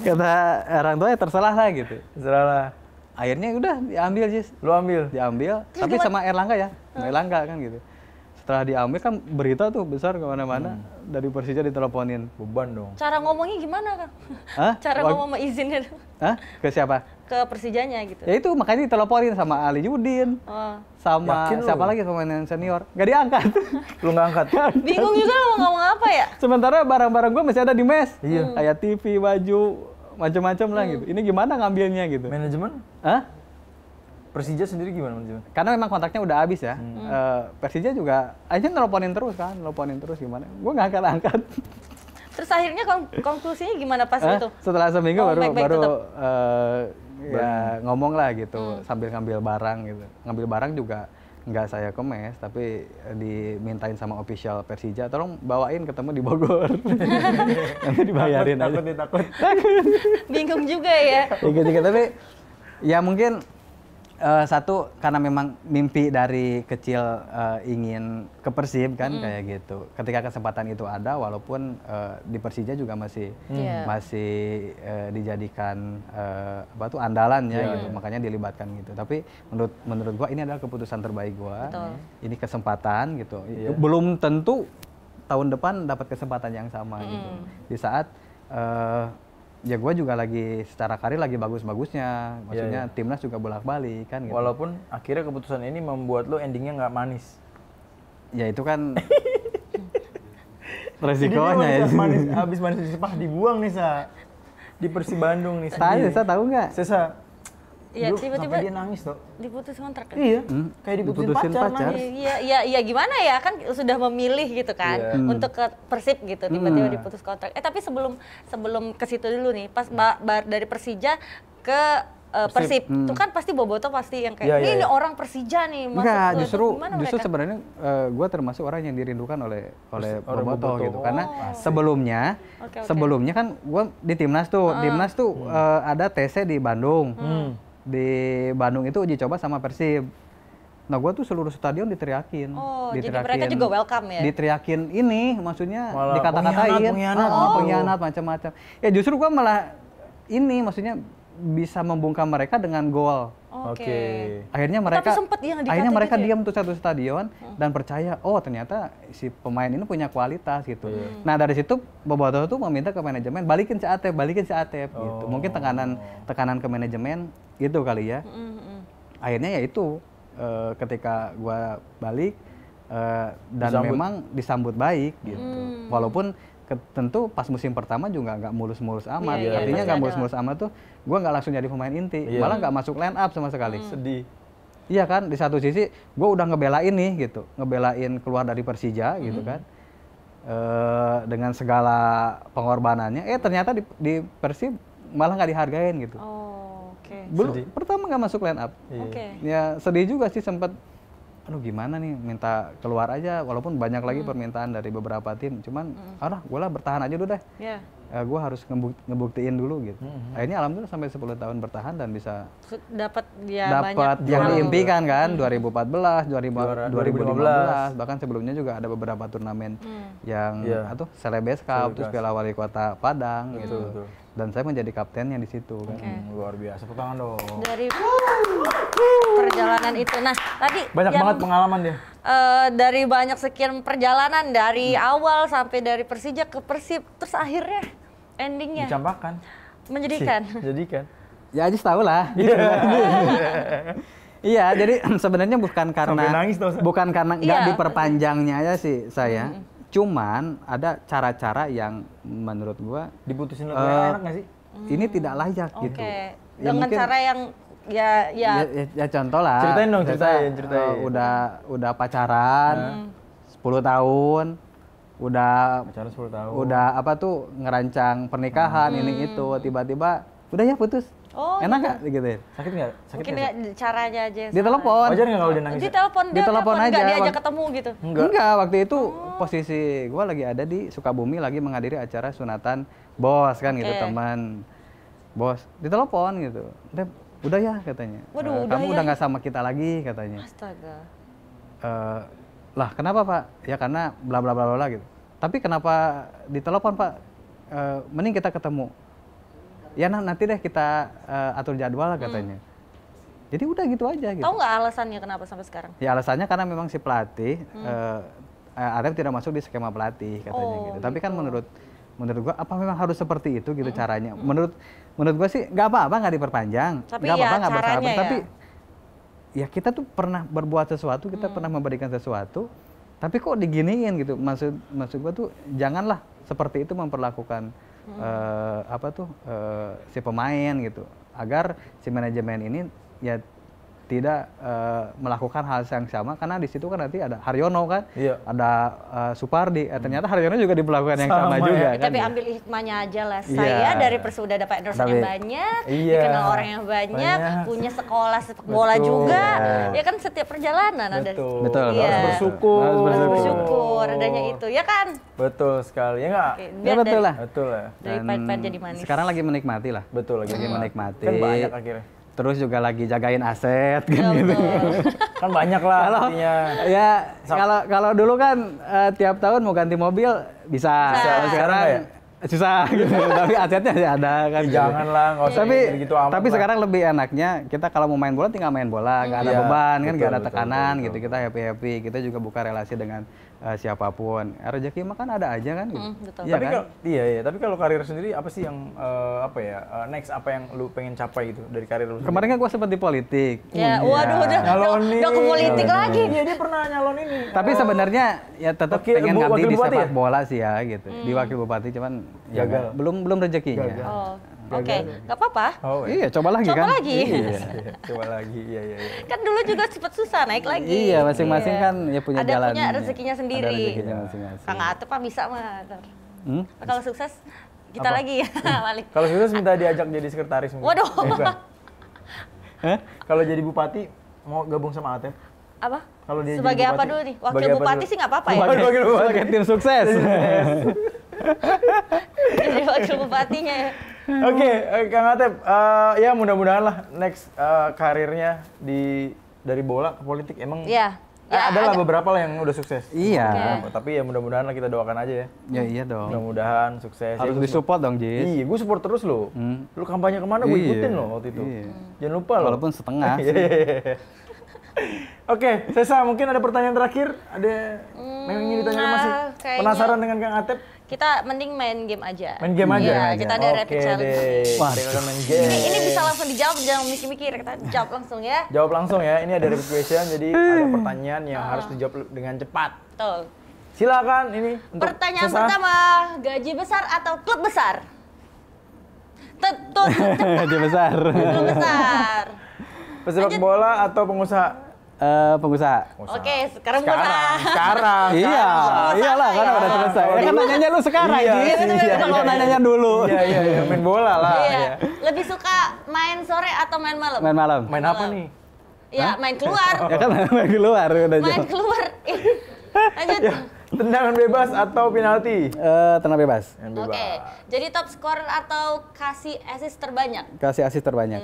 Speaker 1: Kata orang tua ya terserah lah gitu.
Speaker 2: Terserah lah.
Speaker 1: Akhirnya udah diambil Jis.
Speaker 2: Lu ambil?
Speaker 1: Diambil, tapi sama Erlangga ya. Sama Erlangga kan gitu. Setelah diambil kan berita tuh besar kemana-mana. Dari Persija diteleponin.
Speaker 2: Beban dong.
Speaker 3: Cara ngomongnya gimana kan?
Speaker 1: Hah?
Speaker 3: Cara ngomong izinnya.
Speaker 1: Hah? Ke siapa?
Speaker 3: Ke Persijanya gitu.
Speaker 1: Ya itu makanya diteleponin sama Ali Yudin. Sama siapa lagi pemain yang senior. Gak diangkat.
Speaker 2: Lu nggak angkat?
Speaker 3: Bingung juga mau ngomong apa ya?
Speaker 1: Sementara barang-barang gue masih ada di mes.
Speaker 2: Iya.
Speaker 1: Kayak TV, baju, macam-macam lah gitu. Ini gimana ngambilnya gitu?
Speaker 2: Manajemen?
Speaker 1: Hah?
Speaker 2: Persija sendiri gimana manajemen?
Speaker 1: Karena memang kontraknya udah habis ya. Persija juga aja nelponin terus gimana? Gue nggak angkat.
Speaker 3: Terus akhirnya konklusinya gimana pas itu?
Speaker 1: Setelah seminggu baru
Speaker 3: tetap.
Speaker 1: ngomong lah gitu, sambil ngambil barang gitu. Ngambil barang juga nggak saya kemes, tapi dimintain sama official Persija, tolong bawain ketemu di Bogor. Nanti dibayarin aja.
Speaker 2: Takut.
Speaker 3: Bingung juga ya.
Speaker 1: Tapi ya mungkin satu karena memang mimpi dari kecil ingin ke Persib kan kayak gitu. Ketika kesempatan itu ada, walaupun di Persija juga masih dijadikan andalannya gitu, makanya dilibatkan gitu. Tapi menurut gua ini adalah keputusan terbaik gua. Ini kesempatan gitu. Belum tentu tahun depan dapat kesempatan yang sama gitu. Di saat ya gue juga lagi secara karir lagi bagus-bagusnya, maksudnya timnas juga bolak-balik kan gitu.
Speaker 2: Walaupun akhirnya keputusan ini membuat lo endingnya nggak manis.
Speaker 1: Ya itu kan resikonya ya.
Speaker 2: Abis manis dibuang nih di Persib Bandung nih.
Speaker 1: Saya tahu nggak?
Speaker 2: Sesa.
Speaker 3: Iya, tiba-tiba
Speaker 2: dia nangis tuh.
Speaker 3: Diputus kontrak.
Speaker 2: Iya. Kayak diputusin pacar.
Speaker 3: Iya, gimana ya, kan sudah memilih gitu kan untuk ke Persib gitu, tiba-tiba diputus kontrak. Tapi sebelum ke situ dulu nih, pas dari Persija ke Persib, itu kan pasti Boboto pasti yang kayak ini orang Persija nih masuk.
Speaker 1: Enggak, justru sebenarnya gue termasuk orang yang dirindukan oleh Boboto gitu. Karena sebelumnya kan gue di timnas tuh ada TC di Bandung. Di Bandung itu uji coba sama Persib. Nah gue tuh seluruh stadion diteriakin.
Speaker 3: Jadi mereka juga welcome ya?
Speaker 1: Diteriakin ini, maksudnya
Speaker 2: malah
Speaker 1: dikata-katain.
Speaker 2: Pengkhianat.
Speaker 1: Macam-macam. Ya justru gue malah ini, maksudnya bisa membungkam mereka dengan gol.
Speaker 3: Oke.
Speaker 1: Akhirnya mereka diam tuh satu stadion dan percaya, oh ternyata si pemain ini punya kualitas gitu. Nah dari situ Boboto tuh meminta ke manajemen balikin si Atep gitu. Mungkin tekanan ke manajemen itu kali ya. Akhirnya ya itu ketika gua balik dan memang disambut baik gitu. Walaupun tentu pas musim pertama juga nggak mulus-mulus amat. Artinya nggak mulus-mulus amat tuh gue nggak langsung jadi pemain inti, malah nggak masuk line up sama sekali.
Speaker 2: Sedih.
Speaker 1: Iya kan, di satu sisi gue udah ngebelain nih gitu, ngebelain keluar dari Persija gitu kan, dengan segala pengorbanannya. Ternyata di Persib malah nggak dihargain gitu. Belum pertama nggak masuk line up. Ya sedih juga sih, sempet aduh gimana nih, minta keluar aja walaupun banyak lagi permintaan dari beberapa tim, cuman gue lah bertahan aja dulu deh. Gue harus ngebuktiin dulu gitu. Akhirnya alhamdulillah sampai 10 tahun bertahan dan bisa dapat yang diimpikan kan, 2014, 2015, bahkan sebelumnya juga ada beberapa turnamen yang Celebes Cup, terus Piala Wali Kota Padang gitu. Dan saya menjadi kaptennya di situ kan.
Speaker 2: Luar biasa, tepuk tangan dong.
Speaker 3: Dari perjalanan itu. Nah, tadi
Speaker 2: banyak banget pengalaman dia.
Speaker 3: Dari banyak sekian perjalanan dari awal sampai dari Persija ke Persib, terus akhirnya endingnya
Speaker 2: dicampakkan.
Speaker 3: Menjadikan.
Speaker 1: Ya Ajis tahu lah. Iya, jadi sebenarnya bukan karena nggak diperpanjangnya aja sih saya. Cuman ada cara-cara yang menurut gua
Speaker 2: diputusin lebih enak nggak sih?
Speaker 1: Ini tidak layak gitu.
Speaker 3: Ya dengan cara yang ya
Speaker 1: contoh lah.
Speaker 2: Ceritain dong, ceritain.
Speaker 1: Udah pacaran 10 tahun. Udah
Speaker 2: pacaran 10 tahun.
Speaker 1: Udah ngerancang pernikahan ini itu, tiba-tiba udah ya putus. Enak nggak gitu?
Speaker 2: Sakit nggak?
Speaker 3: Mungkin caranya aja.
Speaker 1: Ditelepon.
Speaker 2: Wajar nggak kalau dia nangis?
Speaker 3: Ditelepon aja. Nggak diajak ketemu gitu?
Speaker 1: Enggak, waktu itu posisi gue lagi ada di Sukabumi, lagi menghadiri acara sunatan bos kan gitu, teman. Bos, ditelepon gitu. Udah ya katanya. Kamu udah nggak sama kita lagi katanya.
Speaker 3: Astaga.
Speaker 1: Lah kenapa Pak? Ya karena bla bla bla bla gitu. Tapi kenapa ditelepon Pak? Mending kita ketemu. Ya nanti deh kita atur jadwal katanya. Jadi udah gitu aja gitu.
Speaker 3: Tahu nggak alasannya kenapa sampai sekarang?
Speaker 1: Ya alasannya karena memang si pelatih Arif tidak masuk di skema pelatih katanya gitu. Tapi kan menurut gua apa memang harus seperti itu gitu caranya? Menurut gua sih nggak apa-apa nggak diperpanjang, nggak apa-apa nggak bersahabat. Tapi ya kita tuh pernah berbuat sesuatu, kita pernah memberikan sesuatu, tapi kok diginiin gitu? Maksud gua tuh janganlah seperti itu memperlakukan si pemain gitu, agar si manajemen ini ya tidak melakukan hal yang sama, karena di situ kan nanti ada Haryono kan, ada Supardi, ternyata Haryono juga diperlakukan yang sama juga kan.
Speaker 3: Tapi ambil hikmahnya aja lah, saya dari Persu udah dapat endorsement yang banyak, dikenal orang yang banyak, punya sekolah sepak bola juga, ya kan setiap perjalanan ada.
Speaker 1: Betul.
Speaker 2: Harus bersyukur
Speaker 3: adanya itu, ya kan?
Speaker 2: Betul sekali, ya nggak?
Speaker 1: Ya betul lah.
Speaker 2: Betul lah.
Speaker 3: Dari pahit-pahit jadi manis.
Speaker 1: Sekarang lagi menikmati lah.
Speaker 2: Betul, lagi
Speaker 1: menikmati.
Speaker 2: Kan banyak akhirnya.
Speaker 1: Terus juga lagi jagain aset kan gitu.
Speaker 2: Kan banyak lah artinya.
Speaker 1: Ya kalau dulu kan tiap tahun mau ganti mobil bisa. Sekarang susah gitu. Tapi asetnya ada kan.
Speaker 2: Janganlah, nggak usah gitu amat.
Speaker 1: Tapi sekarang lebih enaknya kita kalau mau main bola tinggal main bola, nggak ada beban kan, nggak ada tekanan gitu. Kita happy. Kita juga buka relasi dengan siapapun. Rezeki mah kan ada aja kan gitu.
Speaker 2: Ya, tapi kan? Tapi kalau karir sendiri apa sih yang next apa yang lu pengen capai gitu dari karir lu sendiri?
Speaker 1: Kemarin kan gua sempat di politik.
Speaker 3: Ya, waduh udah ke politik lagi.
Speaker 2: Iya, dia pernah nyalon ini.
Speaker 1: Tapi sebenarnya ya tetap pengen ngabdi di sepak bola sih ya gitu. Di wakil bupati cuman
Speaker 2: gagal.
Speaker 1: Belum rezekinya.
Speaker 3: Oke, nggak apa-apa.
Speaker 1: Iya, coba lagi kan.
Speaker 2: Coba lagi, iya.
Speaker 3: Kan dulu juga sempat susah naik lagi.
Speaker 1: Iya, masing-masing kan ya punya jalan.
Speaker 3: Ada punya rezekinya sendiri.
Speaker 1: Ada rezekinya masing-masing.
Speaker 3: Kang Atep mah bisa mah. Kalau sukses kita lagi ya, balik.
Speaker 2: Kalau sukses minta diajak jadi sekretaris.
Speaker 3: Waduh.
Speaker 2: Kalau jadi bupati mau gabung sama Atep?
Speaker 3: Apa?
Speaker 2: Kalau dia
Speaker 3: sebagai apa dulu nih? Wakil bupati sih nggak apa-apa ya.
Speaker 1: Sebagai tim sukses.
Speaker 3: Jadi wakil bupatinya ya.
Speaker 2: Oke, Kang Atep, ya mudah-mudahan lah next karirnya dari bola ke politik emang.
Speaker 3: Iya.
Speaker 2: Ada lah beberapa lah yang udah sukses.
Speaker 1: Iya.
Speaker 2: Tapi ya mudah-mudahan lah kita doakan aja ya.
Speaker 1: Ya iya dong.
Speaker 2: Mudah-mudahan sukses.
Speaker 1: Harus disupport dong, Jis.
Speaker 2: Iya, gue support terus lo. Lu kampanye kemana gue ikutin lo waktu itu. Jangan lupa lo.
Speaker 1: Walaupun setengah.
Speaker 2: Oke, Sesa, mungkin ada pertanyaan terakhir? Ada yang ingin ditanyakan masih? Penasaran dengan Kang Atep?
Speaker 3: Kita mending main game aja.
Speaker 2: Main game aja?
Speaker 3: Iya, kita ada rapid challenge.
Speaker 2: Wah, kita main game.
Speaker 3: Ini bisa langsung dijawab, jangan mikir-mikir. Kita jawab langsung ya.
Speaker 2: Jawab langsung ya, ini ada rapid question, jadi ada pertanyaan yang harus dijawab dengan cepat.
Speaker 3: Betul.
Speaker 2: Silakan ini untuk
Speaker 3: pertanyaan
Speaker 2: Sesa.
Speaker 3: pertama, gaji besar atau klub besar? Tetut.
Speaker 1: Gaji besar.
Speaker 3: Klub besar.
Speaker 2: Pesepak bola atau pengusaha?
Speaker 1: Pengusaha.
Speaker 3: Oke, sekarang pengusaha.
Speaker 2: Sekarang.
Speaker 1: Iya, iyalah kan udah selesai. Ya kan nanyanya lu sekarang, Jis. Kalau nanyanya dulu.
Speaker 2: Iya, main bola lah.
Speaker 3: Iya. Lebih suka main sore atau main malam?
Speaker 1: Main malam.
Speaker 2: Main apa nih?
Speaker 3: Ya, main keluar.
Speaker 1: Ya kan main keluar udah jauh.
Speaker 3: Main keluar. Lanjut.
Speaker 2: Tendangan bebas atau penalti?
Speaker 1: Tenang bebas.
Speaker 3: Oke. Jadi top scorer atau kasih assist terbanyak?
Speaker 1: Kasih assist terbanyak.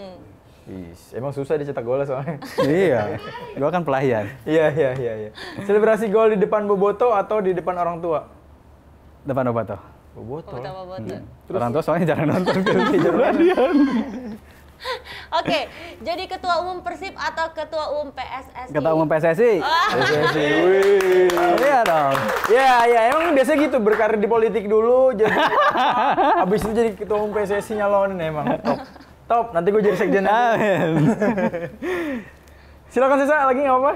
Speaker 2: Emang susah dicetak gol soalnya.
Speaker 1: Iya. Gua kan pelayan.
Speaker 2: Iya. Selebrasi gol di depan Boboto atau di depan orang tua?
Speaker 1: Depan Boboto.
Speaker 2: Boboto.
Speaker 1: Orang tua soalnya jarang nonton film.
Speaker 3: Oke, jadi ketua umum Persib atau ketua umum PSSI?
Speaker 1: Ketua umum PSSI.
Speaker 2: PSSI. Wih.
Speaker 1: Iya dong.
Speaker 2: Iya, emang biasa gitu berkarir di politik dulu jadi habis itu jadi ketua umum PSSI nyalonin emang top. Nanti gue jadi sekjen. Silakan Sesa, lagi nggak apa-apa?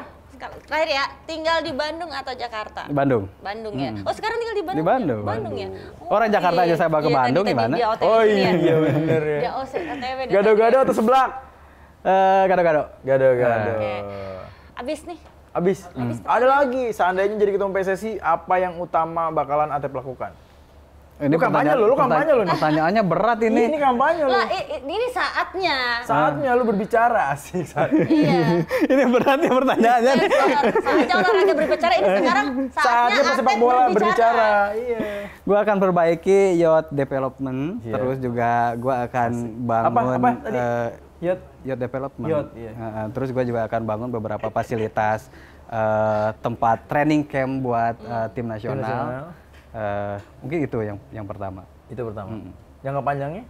Speaker 3: Terakhir ya, tinggal di Bandung atau Jakarta?
Speaker 1: Bandung.
Speaker 3: Bandung ya. Oh, sekarang tinggal di Bandung.
Speaker 1: Di Bandung.
Speaker 3: Bandung ya.
Speaker 1: Orang Jakarta aja saya bawa ke Bandung gimana?
Speaker 2: Oh iya bener ya. Gado-gado atau seblak?
Speaker 1: Gado-gado.
Speaker 2: Gado-gado.
Speaker 3: Abis nih.
Speaker 2: Abis. Ada lagi, seandainya jadi ketua PSSI, apa yang utama bakalan Atep lakukan?
Speaker 1: Ini
Speaker 2: kampanye lu kampanye lu nih.
Speaker 1: Pertanyaannya berat ini.
Speaker 2: Ini kampanye lu.
Speaker 3: Lah, ini saatnya.
Speaker 2: Saatnya lu berbicara, asik saatnya.
Speaker 3: Iya.
Speaker 1: Ini berat ya pertanyaannya nih.
Speaker 3: Saatnya olahraga berbicara, ini sekarang saatnya
Speaker 2: sepak bola berbicara. Iya.
Speaker 1: Gua akan perbaiki youth development, terus juga gua akan bangun youth development. Terus gua juga akan bangun beberapa fasilitas tempat training camp buat tim nasional. Mungkin itu yang pertama.
Speaker 2: Itu pertama. Jangka panjangnya?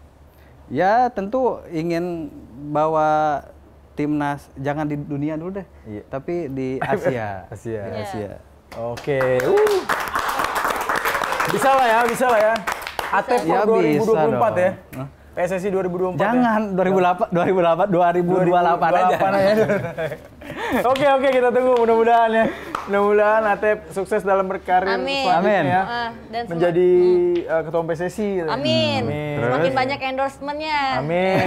Speaker 1: Ya tentu ingin bawa timnas jangan di dunia dulu deh, tapi di Asia. Asia.
Speaker 2: Oke. Bisa lah ya. Atep ya, 2024 ya. PSSI 2024.
Speaker 1: Jangan ya? 2028 aja.
Speaker 2: Oke, kita tunggu mudah-mudahan ya. Mudah-mudahan Atep sukses dalam berkarir
Speaker 3: Amin.
Speaker 2: selanjutnya.
Speaker 3: Dan
Speaker 2: menjadi ketua PSSI. Gitu.
Speaker 3: Amin. Semakin
Speaker 1: Terus?
Speaker 3: banyak endorsement-nya.
Speaker 2: Amin.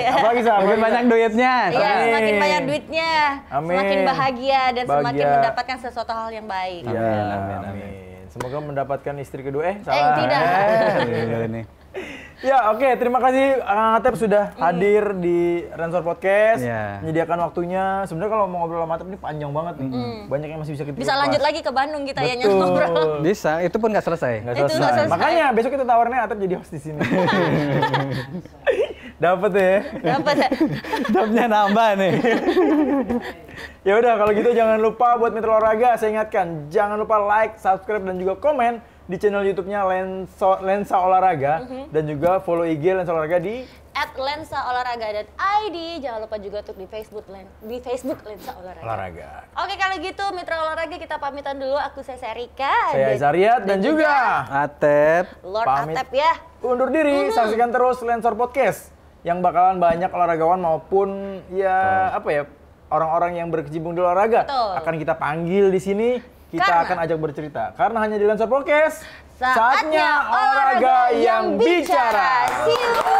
Speaker 2: Apalagi Sa?
Speaker 1: Semakin banyak duitnya.
Speaker 3: Iya,
Speaker 2: Amin.
Speaker 3: semakin banyak duitnya.
Speaker 2: Amin.
Speaker 3: Semakin bahagia dan semakin
Speaker 2: Bahagia.
Speaker 3: mendapatkan sesuatu hal yang baik.
Speaker 2: Ya,
Speaker 1: Amin.
Speaker 2: Semoga mendapatkan istri kedua.
Speaker 3: Tidak.
Speaker 1: Ini.
Speaker 2: Ya, oke. Terima kasih Kang Atep sudah hadir di Rensor Podcast.
Speaker 1: Iya.
Speaker 2: Menyediakan waktunya. Sebenarnya kalau mau ngobrol sama Atep ini panjang banget nih. Banyak yang masih bisa kita
Speaker 3: Bisa
Speaker 2: kupas.
Speaker 3: lanjut lagi ke Bandung kita ya
Speaker 2: Betul.
Speaker 3: ngobrol.
Speaker 1: Bisa, itu pun nggak selesai.
Speaker 2: Nggak
Speaker 3: Itu nggak selesai.
Speaker 2: Makanya besok kita tawarin Atep jadi host di sini. Dapat ya.
Speaker 3: Dapat ya?
Speaker 1: Dapnya nambah nih.
Speaker 2: Ya udah kalau gitu jangan lupa buat mitra olahraga saya ingatkan jangan lupa like, subscribe dan juga komen di channel YouTube-nya Lensa Olahraga dan juga follow IG Lensa Olahraga di
Speaker 3: @lensaolahraga.id. Jangan lupa juga untuk di Facebook Lensa Olahraga. Oke, kalau gitu mitra olahraga kita pamitan dulu. Aku saya Rika.
Speaker 2: Saya Zariat dan juga
Speaker 1: Atep.
Speaker 3: Lord
Speaker 2: Pamit.
Speaker 3: Atep ya.
Speaker 2: undur diri. Saksikan terus Lensor Podcast yang bakalan banyak olahragawan maupun ya apa ya orang-orang yang berkecimpung di olahraga
Speaker 3: Betul.
Speaker 2: akan kita panggil di sini. Kita akan ajak bercerita karena hanya di Lensor Podcast
Speaker 3: Saatnya olahraga yang bicara. See you.